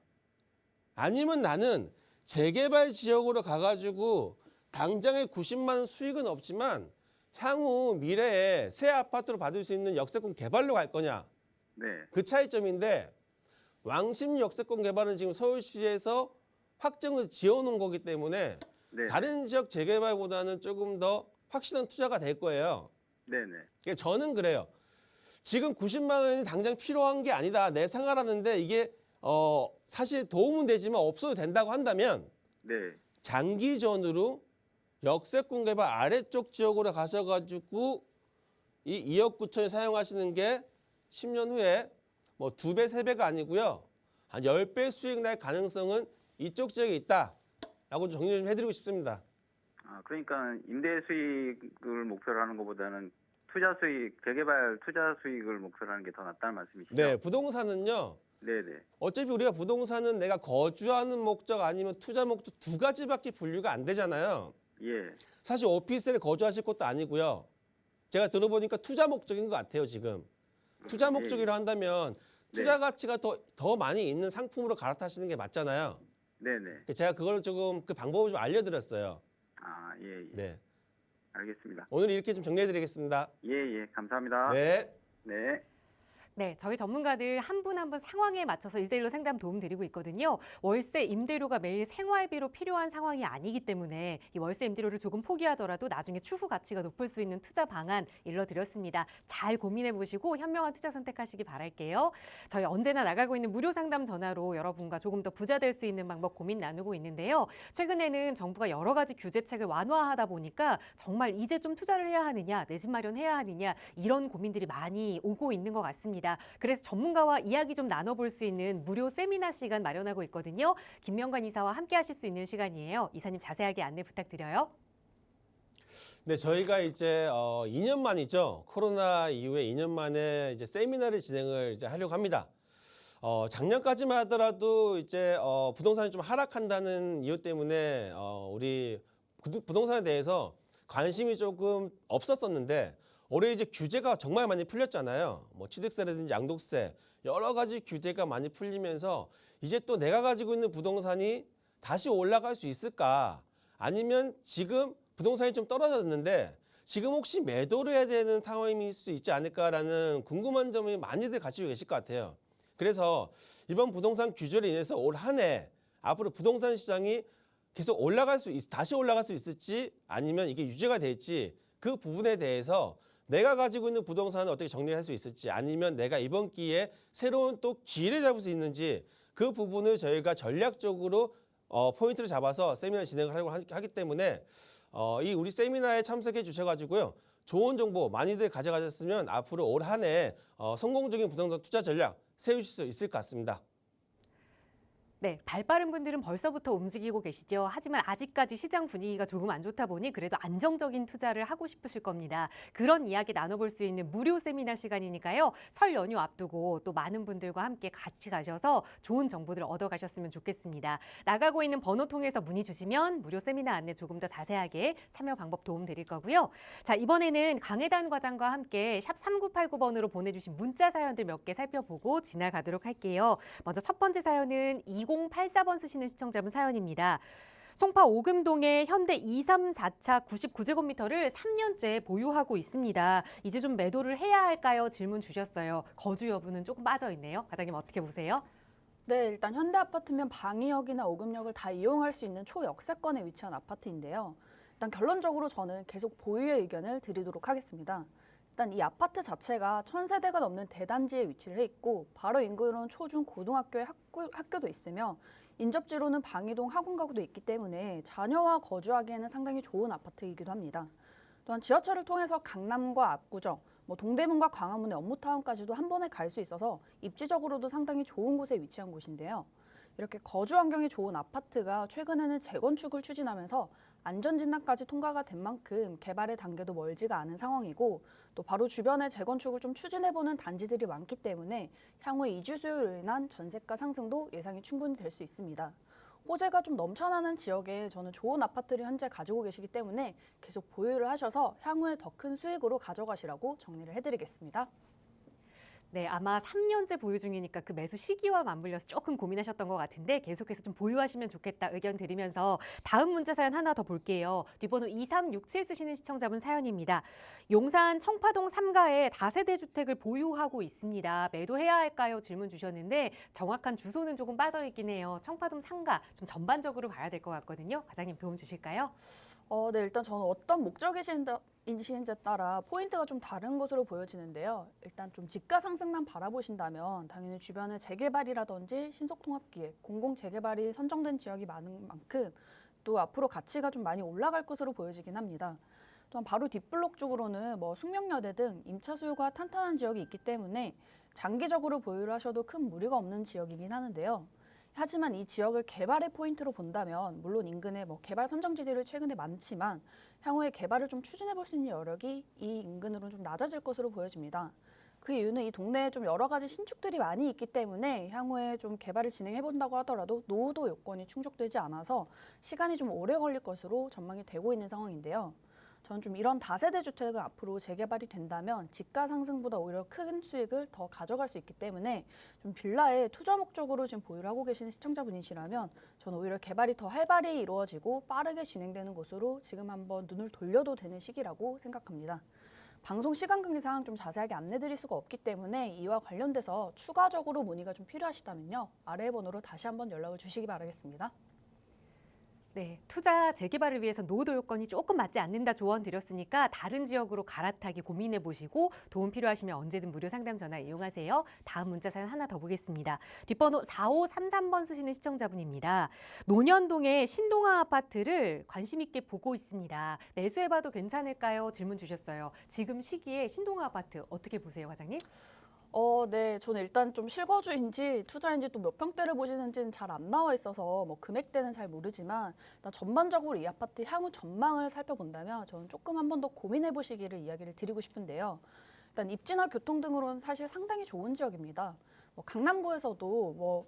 아니면 나는 재개발 지역으로 가가지고 당장에 90만 원 수익은 없지만 향후 미래에 새 아파트로 받을 수 있는 역세권 개발로 갈 거냐? 네. 그 차이점인데 왕십리 역세권 개발은 지금 서울시에서 확정을 지어놓은 거기 때문에 네. 다른 지역 재개발보다는 조금 더 확실한 투자가 될 거예요. 네, 네. 그러니까 저는 그래요. 지금 90만 원이 당장 필요한 게 아니다. 내 생활하는데 이게 사실 도움은 되지만 없어도 된다고 한다면 네. 장기전으로 역세권 개발 아래쪽 지역으로 가셔가지고 이 2억 9천을 사용하시는 게 10년 후에 뭐 2배, 3배가 아니고요. 한 10배 수익 날 가능성은 이쪽 지역에 있다라고 정리 좀 해드리고 싶습니다. 그러니까 임대 수익을 목표로 하는 것보다는 투자 수익, 재개발 투자 수익을 목표로 하는 게 더 낫다는 말씀이시죠? 네, 부동산은요. 네네. 어차피 우리가 부동산은 내가 거주하는 목적 아니면 투자 목적 두 가지밖에 분류가 안 되잖아요. 예. 사실 오피스텔에 거주하실 것도 아니고요. 제가 들어보니까 투자 목적인 것 같아요, 지금. 투자 목적이라 한다면 투자 가치가 더 많이 있는 상품으로 갈아타시는 게 맞잖아요. 네네. 제가 그걸 조금 그 방법을 좀 알려드렸어요. 예. 네. 알겠습니다. 오늘 이렇게 좀 정리해드리겠습니다. 예. 감사합니다. 네. 네. 네, 저희 전문가들 한 분 한 분 상황에 맞춰서 1대1로 상담 도움 드리고 있거든요. 월세 임대료가 매일 생활비로 필요한 상황이 아니기 때문에 이 월세 임대료를 조금 포기하더라도 나중에 추후 가치가 높을 수 있는 투자 방안 일러드렸습니다. 잘 고민해 보시고 현명한 투자 선택하시기 바랄게요. 저희 언제나 나가고 있는 무료 상담 전화로 여러분과 조금 더 부자 될 수 있는 방법 고민 나누고 있는데요. 최근에는 정부가 여러 가지 규제책을 완화하다 보니까 정말 이제 좀 투자를 해야 하느냐, 내 집 마련해야 하느냐 이런 고민들이 많이 오고 있는 것 같습니다. 그래서 전문가와 이야기 좀 나눠볼 수 있는 무료 세미나 시간 마련하고 있거든요. 김명관 이사와 함께 하실 수 있는 시간이에요. 이사님 자세하게 안내 부탁드려요. 네, 저희가 이제 2년 만이죠. 코로나 이후에 2년 만에 이제 세미나를 진행을 이제 하려고 합니다. 작년까지만 하더라도 이제 부동산이 좀 하락한다는 이유 때문에 우리 부동산에 대해서 관심이 조금 없었었는데 올해 이제 규제가 정말 많이 풀렸잖아요. 뭐 취득세라든지 양도세 여러 가지 규제가 많이 풀리면서 이제 또 내가 가지고 있는 부동산이 다시 올라갈 수 있을까? 아니면 지금 부동산이 좀 떨어졌는데 지금 혹시 매도를 해야 되는 상황일 수 있지 않을까라는 궁금한 점이 많이들 가지고 계실 것 같아요. 그래서 이번 부동산 규제로 인해서 올 한 해 앞으로 부동산 시장이 계속 다시 올라갈 수 있을지 아니면 이게 유지가 될지 그 부분에 대해서 내가 가지고 있는 부동산을 어떻게 정리할 수 있을지 아니면 내가 이번 기회에 새로운 또 기회를 잡을 수 있는지 그 부분을 저희가 전략적으로 포인트를 잡아서 세미나 진행을 하려고 하기 때문에 이 우리 세미나에 참석해 주셔가지고요. 좋은 정보 많이들 가져가셨으면 앞으로 올 한 해 성공적인 부동산 투자 전략 세우실 수 있을 것 같습니다. 네, 발빠른 분들은 벌써부터 움직이고 계시죠. 하지만 아직까지 시장 분위기가 조금 안 좋다 보니 그래도 안정적인 투자를 하고 싶으실 겁니다. 그런 이야기 나눠볼 수 있는 무료 세미나 시간이니까요. 설 연휴 앞두고 또 많은 분들과 함께 같이 가셔서 좋은 정보들을 얻어가셨으면 좋겠습니다. 나가고 있는 번호 통해서 문의 주시면 무료 세미나 안내 조금 더 자세하게 참여 방법 도움 드릴 거고요. 자, 이번에는 강혜단 과장과 함께 샵 3989번으로 보내주신 문자 사연들 몇 개 살펴보고 지나가도록 할게요. 먼저 첫 번째 사연은 2084번 쓰시는 시청자분 사연입니다. 송파 오금동의 현대 234차 99제곱미터를 3년째 보유하고 있습니다. 이제 좀 매도를 해야 할까요? 질문 주셨어요. 거주 여부는 조금 빠져 있네요. 과장님 어떻게 보세요? 네, 일단 현대아파트면 방위역이나 오금역을 다 이용할 수 있는 초역세권에 위치한 아파트인데요. 일단 결론적으로 저는 계속 보유의 의견을 드리도록 하겠습니다. 일단 이 아파트 자체가 1000세대가 넘는 대단지에 위치를 해 있고 바로 인근으로는 초중 고등학교의 학교도 있으며 인접지로는 방이동 학원가구도 있기 때문에 자녀와 거주하기에는 상당히 좋은 아파트이기도 합니다. 또한 지하철을 통해서 강남과 압구정, 동대문과 광화문의 업무타운까지도 한 번에 갈 수 있어서 입지적으로도 상당히 좋은 곳에 위치한 곳인데요. 이렇게 거주 환경이 좋은 아파트가 최근에는 재건축을 추진하면서 안전진단까지 통과가 된 만큼 개발의 단계도 멀지가 않은 상황이고 또 바로 주변에 재건축을 좀 추진해보는 단지들이 많기 때문에 향후 이주 수요로 인한 전세가 상승도 예상이 충분히 될 수 있습니다. 호재가 좀 넘쳐나는 지역에 저는 좋은 아파트를 현재 가지고 계시기 때문에 계속 보유를 하셔서 향후에 더 큰 수익으로 가져가시라고 정리를 해드리겠습니다. 네, 아마 3년째 보유 중이니까 그 매수 시기와 맞물려서 조금 고민하셨던 것 같은데 계속해서 좀 보유하시면 좋겠다 의견 드리면서 다음 문자 사연 하나 더 볼게요. 뒷번호 2367 쓰시는 시청자분 사연입니다. 용산 청파동 3가에 다세대 주택을 보유하고 있습니다. 매도해야 할까요? 질문 주셨는데 정확한 주소는 조금 빠져 있긴 해요. 청파동 3가 좀 전반적으로 봐야 될 것 같거든요. 과장님 도움 주실까요? 네, 일단 저는 어떤 목적이신지에 따라 포인트가 좀 다른 것으로 보여지는데요. 일단 좀 집가 상승만 바라보신다면 당연히 주변에 재개발이라든지 신속통합기획, 공공재개발이 선정된 지역이 많은 만큼 또 앞으로 가치가 좀 많이 올라갈 것으로 보여지긴 합니다. 또한 바로 뒷블록 쪽으로는 숙명여대 등 임차 수요가 탄탄한 지역이 있기 때문에 장기적으로 보유를 하셔도 큰 무리가 없는 지역이긴 하는데요. 하지만 이 지역을 개발의 포인트로 본다면 물론 인근에 뭐 개발 선정지들이 최근에 많지만 향후에 개발을 좀 추진해 볼 수 있는 여력이 이 인근으로는 좀 낮아질 것으로 보여집니다. 그 이유는 이 동네에 좀 여러 가지 신축들이 많이 있기 때문에 향후에 좀 개발을 진행해 본다고 하더라도 노후도 요건이 충족되지 않아서 시간이 좀 오래 걸릴 것으로 전망이 되고 있는 상황인데요. 저는 좀 이런 다세대 주택을 앞으로 재개발이 된다면 집가 상승보다 오히려 큰 수익을 더 가져갈 수 있기 때문에 좀 빌라에 투자 목적으로 지금 보유를 하고 계시는 시청자분이시라면 저는 오히려 개발이 더 활발히 이루어지고 빠르게 진행되는 곳으로 지금 한번 눈을 돌려도 되는 시기라고 생각합니다. 방송 시간 관계상 좀 자세하게 안내드릴 수가 없기 때문에 이와 관련돼서 추가적으로 문의가 좀 필요하시다면요. 아래 번호로 다시 한번 연락을 주시기 바라겠습니다. 네, 투자 재개발을 위해서 노후도 요건이 조금 맞지 않는다 조언 드렸으니까 다른 지역으로 갈아타기 고민해 보시고 도움 필요하시면 언제든 무료 상담 전화 이용하세요. 다음 문자 사연 하나 더 보겠습니다. 뒷번호 4533번 쓰시는 시청자분입니다. 논현동의 신동아 아파트를 관심 있게 보고 있습니다. 매수해봐도 괜찮을까요? 질문 주셨어요. 지금 시기에 신동아 아파트 어떻게 보세요, 과장님? 네. 저는 일단 좀 실거주인지 투자인지 또 몇 평대를 보시는지는 잘 안 나와 있어서 뭐 금액대는 잘 모르지만 일단 전반적으로 이 아파트 향후 전망을 살펴본다면 저는 조금 한 번 더 고민해 보시기를 이야기를 드리고 싶은데요. 일단 입지나 교통 등으로는 사실 상당히 좋은 지역입니다. 뭐 강남구에서도 뭐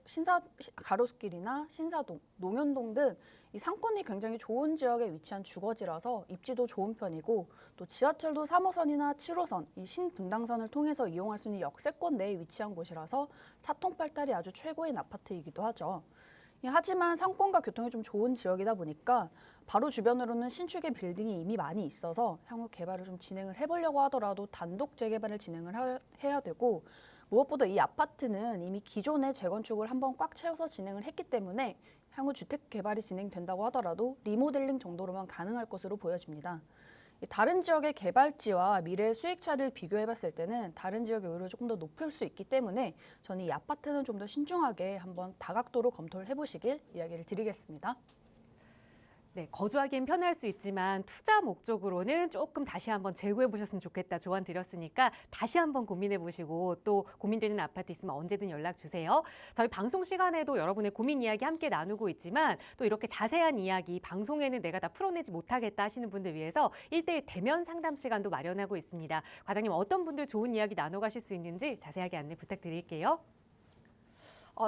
가로수길이나 신사동, 농현동 등 이 상권이 굉장히 좋은 지역에 위치한 주거지라서 입지도 좋은 편이고 또 지하철도 3호선이나 7호선, 이 신분당선을 통해서 이용할 수 있는 역세권 내에 위치한 곳이라서 사통팔달이 아주 최고인 아파트이기도 하죠. 하지만 상권과 교통이 좀 좋은 지역이다 보니까 바로 주변으로는 신축의 빌딩이 이미 많이 있어서 향후 개발을 좀 진행을 해보려고 하더라도 단독 재개발을 진행을 해야 되고 무엇보다 이 아파트는 이미 기존의 재건축을 한번 꽉 채워서 진행을 했기 때문에 향후 주택 개발이 진행된다고 하더라도 리모델링 정도로만 가능할 것으로 보여집니다. 다른 지역의 개발지와 미래의 수익차를 비교해 봤을 때는 다른 지역이 오히려 조금 더 높을 수 있기 때문에 저는 이 아파트는 좀 더 신중하게 한번 다각도로 검토를 해보시길 이야기를 드리겠습니다. 네, 거주하기엔 편할 수 있지만 투자 목적으로는 조금 다시 한번 재고해 보셨으면 좋겠다 조언 드렸으니까 다시 한번 고민해 보시고 또 고민되는 아파트 있으면 언제든 연락 주세요. 저희 방송 시간에도 여러분의 고민 이야기 함께 나누고 있지만 또 이렇게 자세한 이야기 방송에는 내가 다 풀어내지 못하겠다 하시는 분들 위해서 1:1 대면 상담 시간도 마련하고 있습니다. 과장님 어떤 분들 좋은 이야기 나눠가실 수 있는지 자세하게 안내 부탁드릴게요.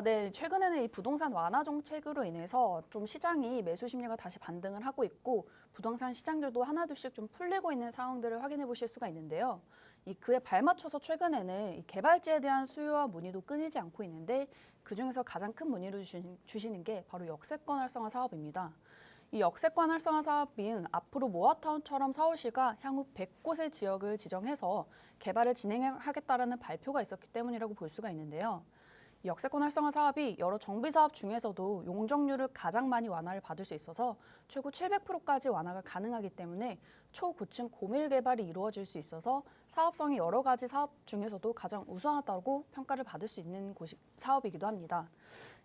네. 최근에는 이 부동산 완화 정책으로 인해서 좀 시장이 매수 심리가 다시 반등을 하고 있고 부동산 시장들도 하나둘씩 좀 풀리고 있는 상황들을 확인해 보실 수가 있는데요. 그에 발맞춰서 최근에는 이 개발지에 대한 수요와 문의도 끊이지 않고 있는데 그중에서 가장 큰 문의를 주시는 게 바로 역세권 활성화 사업입니다. 이 역세권 활성화 사업인 앞으로 모아타운처럼 서울시가 향후 100곳의 지역을 지정해서 개발을 진행하겠다라는 발표가 있었기 때문이라고 볼 수가 있는데요. 이 역세권 활성화 사업이 여러 정비 사업 중에서도 용적률을 가장 많이 완화를 받을 수 있어서 최고 700%까지 완화가 가능하기 때문에 초고층 고밀 개발이 이루어질 수 있어서 사업성이 여러 가지 사업 중에서도 가장 우수하다고 평가를 받을 수 있는 사업이기도 합니다.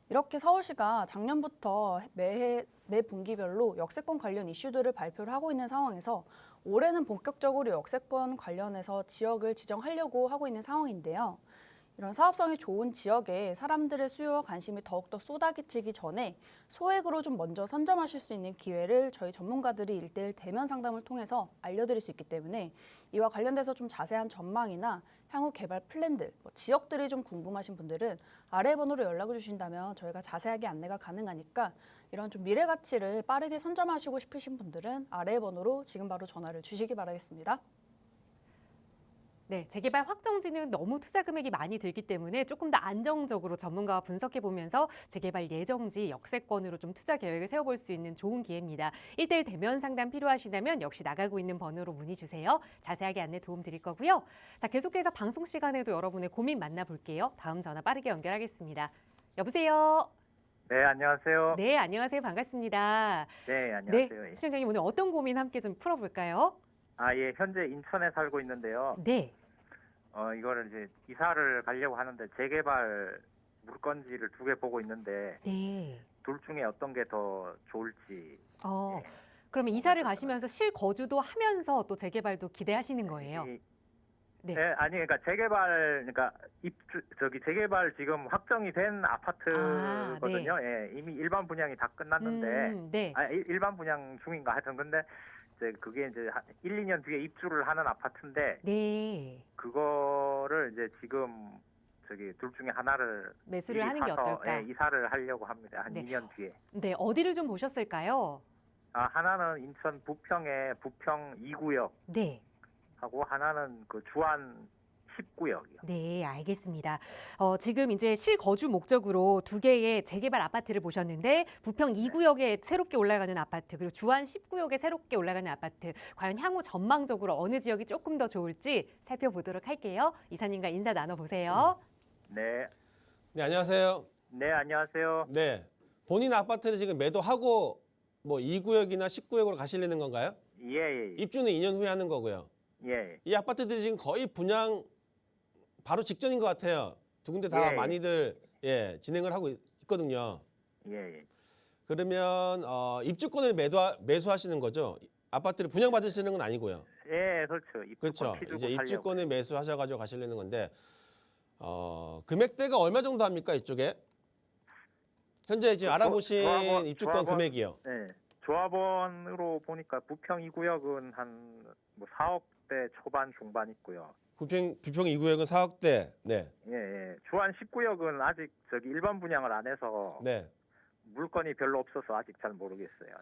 이렇게 서울시가 작년부터 매 분기별로 역세권 관련 이슈들을 발표를 하고 있는 상황에서 올해는 본격적으로 역세권 관련해서 지역을 지정하려고 하고 있는 상황인데요. 이런 사업성이 좋은 지역에 사람들의 수요와 관심이 더욱더 쏟아지기 전에 소액으로 좀 먼저 선점하실 수 있는 기회를 저희 전문가들이 1:1 대면 상담을 통해서 알려드릴 수 있기 때문에 이와 관련돼서 좀 자세한 전망이나 향후 개발 플랜들, 지역들이 좀 궁금하신 분들은 아래 번호로 연락을 주신다면 저희가 자세하게 안내가 가능하니까 이런 좀 미래 가치를 빠르게 선점하시고 싶으신 분들은 아래 번호로 지금 바로 전화를 주시기 바라겠습니다. 네, 재개발 확정지는 너무 투자 금액이 많이 들기 때문에 조금 더 안정적으로 전문가와 분석해 보면서 재개발 예정지 역세권으로 좀 투자 계획을 세워볼 수 있는 좋은 기회입니다. 1:1 대면 상담 필요하시다면 역시 나가고 있는 번호로 문의 주세요. 자세하게 안내 도움 드릴 거고요. 자, 계속해서 방송 시간에도 여러분의 고민 만나볼게요. 다음 전화 빠르게 연결하겠습니다. 여보세요. 네, 안녕하세요. 네, 안녕하세요. 반갑습니다. 네, 안녕하세요. 네, 시청자님 오늘 어떤 고민 함께 좀 풀어볼까요? 예, 현재 인천에 살고 있는데요. 네. 이거를 이제 이사를 가려고 하는데 재개발 물건지를 2개 보고 있는데 네. 둘 중에 어떤 게 더 좋을지. 그러면 이사를 가시면서 실거주도 하면서 또 재개발도 기대하시는 거예요? 네. 예, 아니 그러니까 재개발 그러니까 재개발 지금 확정이 된 아파트거든요. 예, 이미 일반 분양이 다 끝났는데 네. 일반 분양 중인가 하여튼 근데 이제 그게 이제 1, 2년 뒤에 입주를 하는 아파트인데 네. 그거를 이제 지금 둘 중에 하나를 매수를 미리 하는 게 사서, 어떨까? 예, 이사를 하려고 합니다. 한 네. 2년 뒤에. 네, 어디를 좀 보셨을까요? 하나는 인천 부평의 부평 2구역 네. 하고 하나는 그 주안 10구역이요. 네, 알겠습니다. 지금 이제 실거주 목적으로 두 개의 재개발 아파트를 보셨는데 부평 2구역에 새롭게 올라가는 아파트 그리고 주안 10구역에 새롭게 올라가는 아파트 과연 향후 전망적으로 어느 지역이 조금 더 좋을지 살펴보도록 할게요. 이사님과 인사 나눠보세요. 네. 네, 안녕하세요. 네, 안녕하세요. 네. 본인 아파트를 지금 매도하고 뭐 2구역이나 10구역으로 가시려는 건가요? 예. 입주는 2년 후에 하는 거고요. 예. 이 아파트들이 지금 거의 분양 바로 직전인 것 같아요. 두 군데 다 예. 많이들 진행을 하고 있거든요. 예. 그러면 입주권을 매수하시는 거죠? 아파트를 분양받으시는 건 아니고요. 예, 그렇죠. 입주권 그렇죠. 피주고 이제 살려고. 입주권을 매수하셔가지고 가시려는 건데 금액대가 얼마 정도 합니까 이쪽에? 현재 지금 알아보신 조합원, 입주권 금액이요. 네. 조합원으로 보니까 부평 2구역은 한 뭐 4억대 초반 중반 있고요. 부평 2구역은 4억대. 네. 예. 주안 10구역은 아직 일반 분양을 안 해서 네. 물건이 별로 없어서 아직 잘 모르겠어요.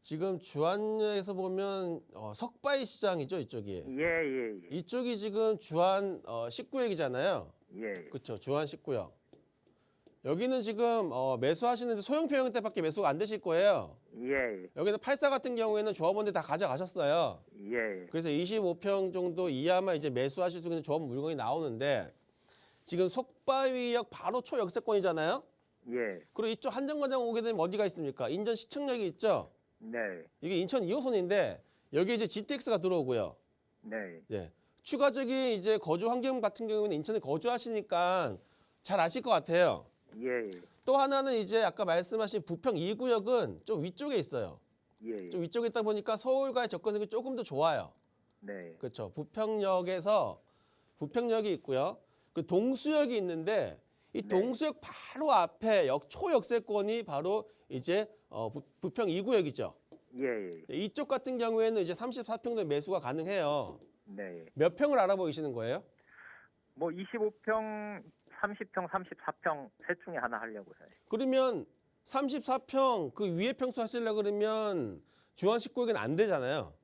지금 주안에서 보면 석바위 시장이죠 이쪽이. 예. 이쪽이 지금 주안 19역이잖아요. 예. 그렇죠. 주안 19역. 여기는 지금 매수하시는데 소형표 형태밖에 매수가 안 되실 거예요. 예. 여기는 84 같은 경우에는 조합원들 다 가져가셨어요. 예. 그래서 25평 정도 이하만 이제 매수하실 수 있는 조합원 물건이 나오는데 지금 석바위역 바로 초역세권이잖아요. 예. 그리고 이쪽 한정거장 오게 되면 어디가 있습니까? 인천 시청역이 있죠. 네. 이게 인천 2호선인데 여기 이제 GTX가 들어오고요. 네. 예. 추가적인 이제 거주 환경 같은 경우는 인천에 거주하시니까 잘 아실 것 같아요. 예. 또 하나는 이제 아까 말씀하신 부평 2구역은 좀 위쪽에 있어요. 예. 좀 위쪽에 있다 보니까 서울과의 접근성이 조금 더 좋아요. 네. 그렇죠. 부평역이 있고요. 그 동수역이 있는데 이 네. 동수역 바로 앞에 초역세권이 바로 이제 부평 2구역이죠. 예. 이쪽 같은 경우에는 이제 34평대 매수가 가능해요. 네. 몇 평을 알아보이시는 거예요? 뭐 25평, 30평, 34평 셋 중에 하나 하려고요. 그러면 34평 그 위에 평수 하시려고 그러면 주안 19역에는 안 되잖아요.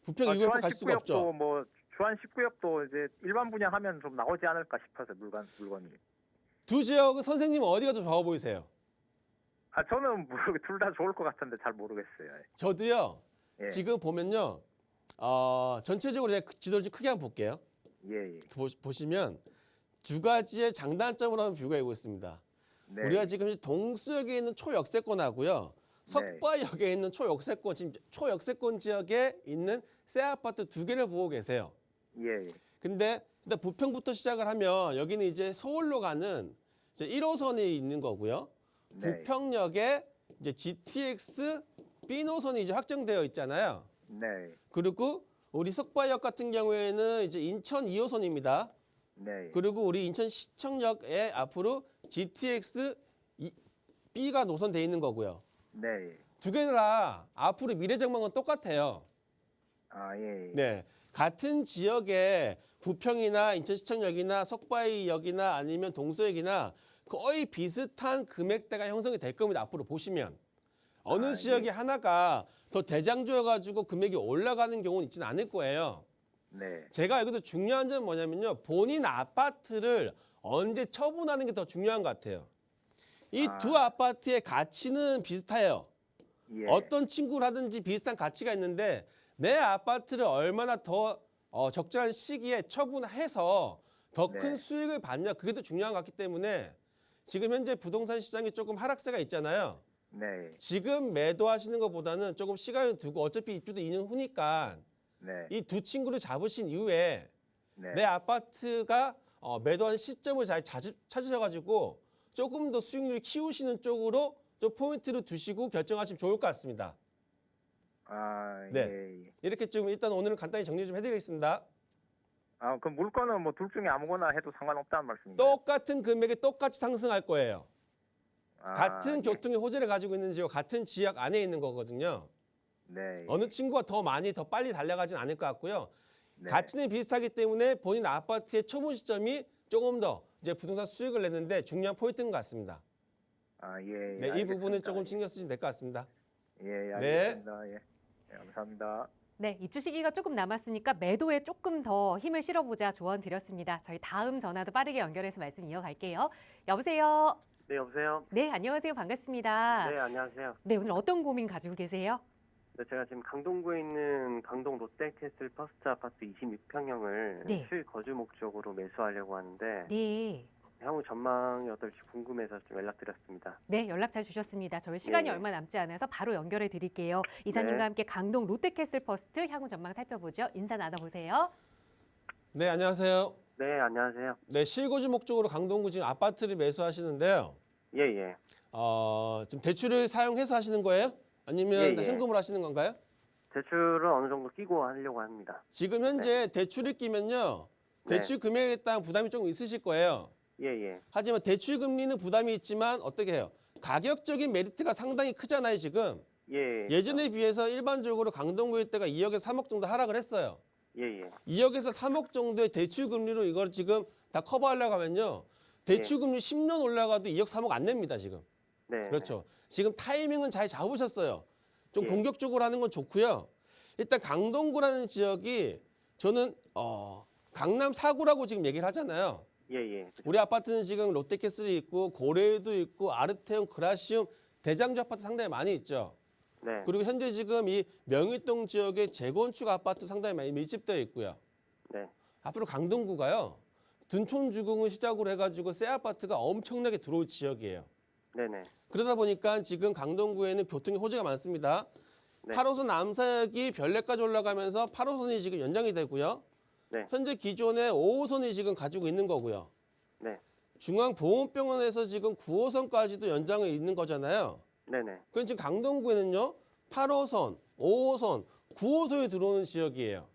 부평 2구역도 가실 수가 없죠. 뭐 주안 19역도 이제 일반 분양하면 좀 나오지 않을까 싶어서 물건이. 두 지역은 선생님은 어디가 더 좋아 보이세요? 저는 둘 다 좋을 것 같은데 잘 모르겠어요. 저도요. 예. 지금 보면요. 전체적으로 제가 지도를 좀 크게 한번 볼게요. 예. 보시면 두 가지의 장단점으로 한번 비교해보고 있습니다. 네. 우리가 지금 초역세권에 있는 초역세권하고요. 석바역에 있는 초역세권, 지금 초역세권 지역에 있는 새 아파트 두 개를 보고 계세요. 예. 근데 일단 부평부터 시작을 하면 여기는 이제 서울로 가는 이제 1호선이 있는 거고요. 네. 부평역에 이제 GTX B 노선이 이제 확정되어 있잖아요. 네. 그리고 우리 석바역 같은 경우에는 이제 인천 2호선입니다. 네. 그리고 우리 인천 시청역에 앞으로 GTX B가 노선돼 있는 거고요. 네. 두 개 다 앞으로 미래 전망은 똑같아요. 예. 네, 같은 지역에 부평이나 인천시청역이나 석바위역이나 아니면 동서역이나 거의 비슷한 금액대가 형성이 될 겁니다. 앞으로 보시면 어느 지역이 하나가 더 대장주여가지고 금액이 올라가는 경우는 있지는 않을 거예요. 네. 제가 여기서 중요한 점은 뭐냐면요, 본인 아파트를 언제 처분하는 게 더 중요한 것 같아요. 이 두 아파트의 가치는 비슷해요. 예. 어떤 친구를 하든지 비슷한 가치가 있는데 내 아파트를 얼마나 더 적절한 시기에 처분해서 더 큰 네. 수익을 받냐, 그게 더 중요한 것 같기 때문에 지금 현재 부동산 시장이 조금 하락세가 있잖아요. 네. 지금 매도하시는 것보다는 조금 시간을 두고 어차피 입주도 2년 후니까 네. 이 두 친구를 잡으신 이후에 네. 내 아파트가 매도한 시점을 잘 찾으셔가지고 조금 더 수익률을 키우시는 쪽으로 좀 포인트를 두시고 결정하시면 좋을 것 같습니다. 네. 이렇게 좀 일단 오늘은 간단히 정리 좀 해드리겠습니다. 그럼 물건은 뭐 둘 중에 아무거나 해도 상관없다는 말씀인가요? 똑같은 금액이 똑같이 상승할 거예요. 같은 예. 교통의 호재를 가지고 있는 지역, 같은 지역 안에 있는 거거든요. 네. 어느 친구가 더 많이, 더 빨리 달려가진 않을 것 같고요. 네. 가치는 비슷하기 때문에 본인 아파트의 처분 시점이 조금 더 이제 부동산 수익을 내는데 중요한 포인트인 것 같습니다. 예. 네, 이 알겠습니다. 부분을 조금 신경 쓰시면 될 것 같습니다. 예, 알겠습니다. 예. 네, 감사합니다. 네, 입주 시기가 조금 남았으니까 매도에 조금 더 힘을 실어보자 조언 드렸습니다. 저희 다음 전화도 빠르게 연결해서 말씀 이어갈게요. 여보세요. 네, 여보세요? 네, 안녕하세요. 반갑습니다. 네, 안녕하세요. 네, 오늘 어떤 고민 가지고 계세요? 네, 제가 지금 강동구에 있는 강동 롯데캐슬 퍼스트 아파트 26평형을 네. 실거주 목적으로 매수하려고 하는데 네. 향후 전망이 어떨지 궁금해서 좀 연락드렸습니다. 네, 연락 잘 주셨습니다. 저희 시간이 네. 얼마 남지 않아서 바로 연결해 드릴게요. 이사님과 네. 함께 강동 롯데캐슬 퍼스트 향후 전망 살펴보죠. 인사 나눠보세요. 네, 안녕하세요. 네, 안녕하세요. 네, 실거주 목적으로 강동구 지금 아파트를 매수하시는데요. 예, 예. 지금 대출을 사용해서 하시는 거예요? 아니면 예, 예. 현금으로 하시는 건가요? 대출을 어느 정도 끼고 하려고 합니다. 지금 현재 대출을 끼면요. 네. 대출 금액에 따른 부담이 조금 있으실 거예요. 예, 예. 하지만 대출 금리는 부담이 있지만 어떻게 해요? 가격적인 메리트가 상당히 크잖아요, 지금. 예. 예전에 비해서 일반적으로 강동구 일대가 2억에서 3억 정도 하락을 했어요. 예, 예. 2억에서 3억 정도의 대출 금리로 이걸 지금 다 커버하려고 하면요. 대출 금리 10년 올라가도 2억, 3억 안 냅니다, 지금. 네. 그렇죠. 지금 타이밍은 잘 잡으셨어요. 좀 예. 공격적으로 하는 건 좋고요. 일단 강동구라는 지역이 저는 강남 4구라고 지금 얘기를 하잖아요. 예, 예. 우리 아파트는 지금 롯데캐슬이 있고 고레도 있고 아르테움, 그라시움, 대장주 아파트 상당히 많이 있죠. 네. 그리고 현재 지금 이 명일동 지역에 재건축 아파트 상당히 많이 밀집되어 있고요. 네. 앞으로 강동구가요. 둔촌주공을 시작으로 해가지고 새 아파트가 엄청나게 들어올 지역이에요. 네, 네. 그러다 보니까 지금 강동구에는 교통의 호재가 많습니다. 네. 8호선 남사역이 별내까지 올라가면서 8호선이 지금 연장이 되고요. 네. 현재 기존에 5호선이 지금 가지고 있는 거고요. 네. 중앙보훈병원에서 지금 9호선까지도 연장이 있는 거잖아요. 네, 네. 그럼 지금 강동구에는요. 8호선, 5호선, 9호선이 들어오는 지역이에요.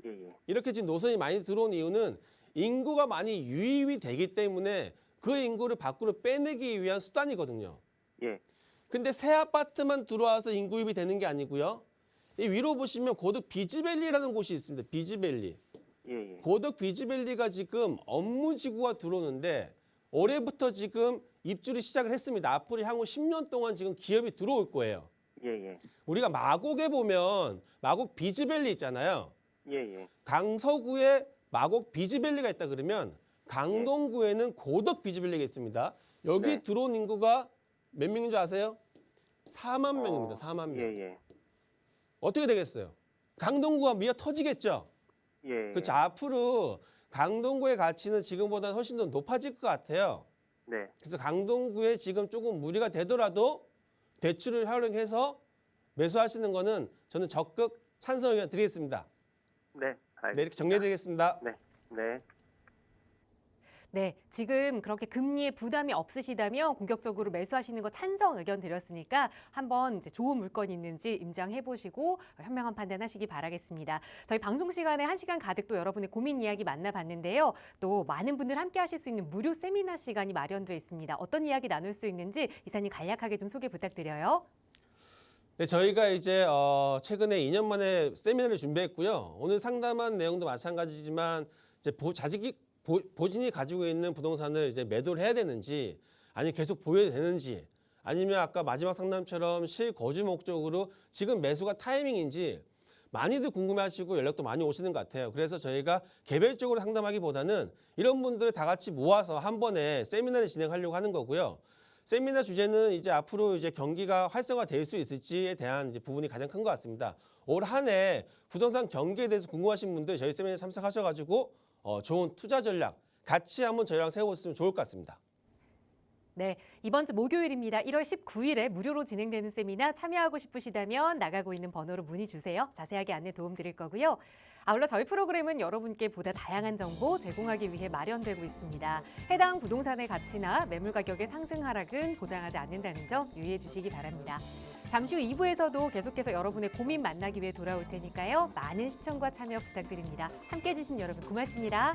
예, 예. 이렇게 지금 노선이 많이 들어온 이유는 인구가 많이 유입이 되기 때문에 그 인구를 밖으로 빼내기 위한 수단이거든요. 예. 근데 새 아파트만 들어와서 인구 유입이 되는 게 아니고요. 이 위로 보시면 고덕 비즈밸리라는 곳이 있습니다. 비즈밸리. 예, 예. 고덕 비즈밸리가 지금 업무지구가 들어오는데 올해부터 지금 입주를 시작을 했습니다. 앞으로 향후 10년 동안 지금 기업이 들어올 거예요. 예, 예. 우리가 마곡에 보면 마곡 비즈밸리 있잖아요. 예, 예. 강서구에 마곡 비즈밸리가 있다 그러면 강동구에는 고덕 비즈밸리가 있습니다. 여기 네. 들어온 인구가 몇 명인 줄 아세요? 4만 명입니다. 4만 명. 예, 예. 어떻게 되겠어요? 강동구가 미어 터지겠죠? 예. 그렇죠. 앞으로 강동구의 가치는 지금보다 훨씬 더 높아질 것 같아요. 네. 그래서 강동구에 지금 조금 무리가 되더라도 대출을 활용해서 매수하시는 거는 저는 적극 찬성 의견 드리겠습니다. 네. 알겠습니다. 네, 이렇게 정리해 드리겠습니다. 네. 네. 네, 지금 그렇게 금리에 부담이 없으시다면 공격적으로 매수하시는 거 찬성 의견 드렸으니까 한번 이제 좋은 물건이 있는지 임장해 보시고 현명한 판단하시기 바라겠습니다. 저희 방송 시간에 1시간 가득 또 여러분의 고민 이야기 만나봤는데요. 또 많은 분들 함께 하실 수 있는 무료 세미나 시간이 마련되어 있습니다. 어떤 이야기 나눌 수 있는지 이사님 간략하게 좀 소개 부탁드려요. 네, 저희가 이제 최근에 2년 만에 세미나를 준비했고요. 오늘 상담한 내용도 마찬가지지만 이제 본인이 가지고 있는 부동산을 이제 매도를 해야 되는지 아니면 계속 보여야 되는지 아니면 아까 마지막 상담처럼 실거주 목적으로 지금 매수가 타이밍인지 많이들 궁금해하시고 연락도 많이 오시는 것 같아요. 그래서 저희가 개별적으로 상담하기보다는 이런 분들을 다 같이 모아서 한 번에 세미나를 진행하려고 하는 거고요. 세미나 주제는 이제 앞으로 이제 경기가 활성화될 수 있을지에 대한 이제 부분이 가장 큰 것 같습니다. 올 한 해 부동산 경기에 대해서 궁금하신 분들 저희 세미나에 참석하셔가지고 좋은 투자 전략 같이 한번 저희랑 세워보시면 좋을 것 같습니다. 네, 이번 주 목요일입니다. 1월 19일에 무료로 진행되는 세미나 참여하고 싶으시다면 나가고 있는 번호로 문의 주세요. 자세하게 안내 도움 드릴 거고요. 아울러 저희 프로그램은 여러분께 보다 다양한 정보 제공하기 위해 마련되고 있습니다. 해당 부동산의 가치나 매물 가격의 상승 하락은 보장하지 않는다는 점 유의해 주시기 바랍니다. 잠시 후 2부에서도 계속해서 여러분의 고민 만나기 위해 돌아올 테니까요. 많은 시청과 참여 부탁드립니다. 함께해 주신 여러분 고맙습니다.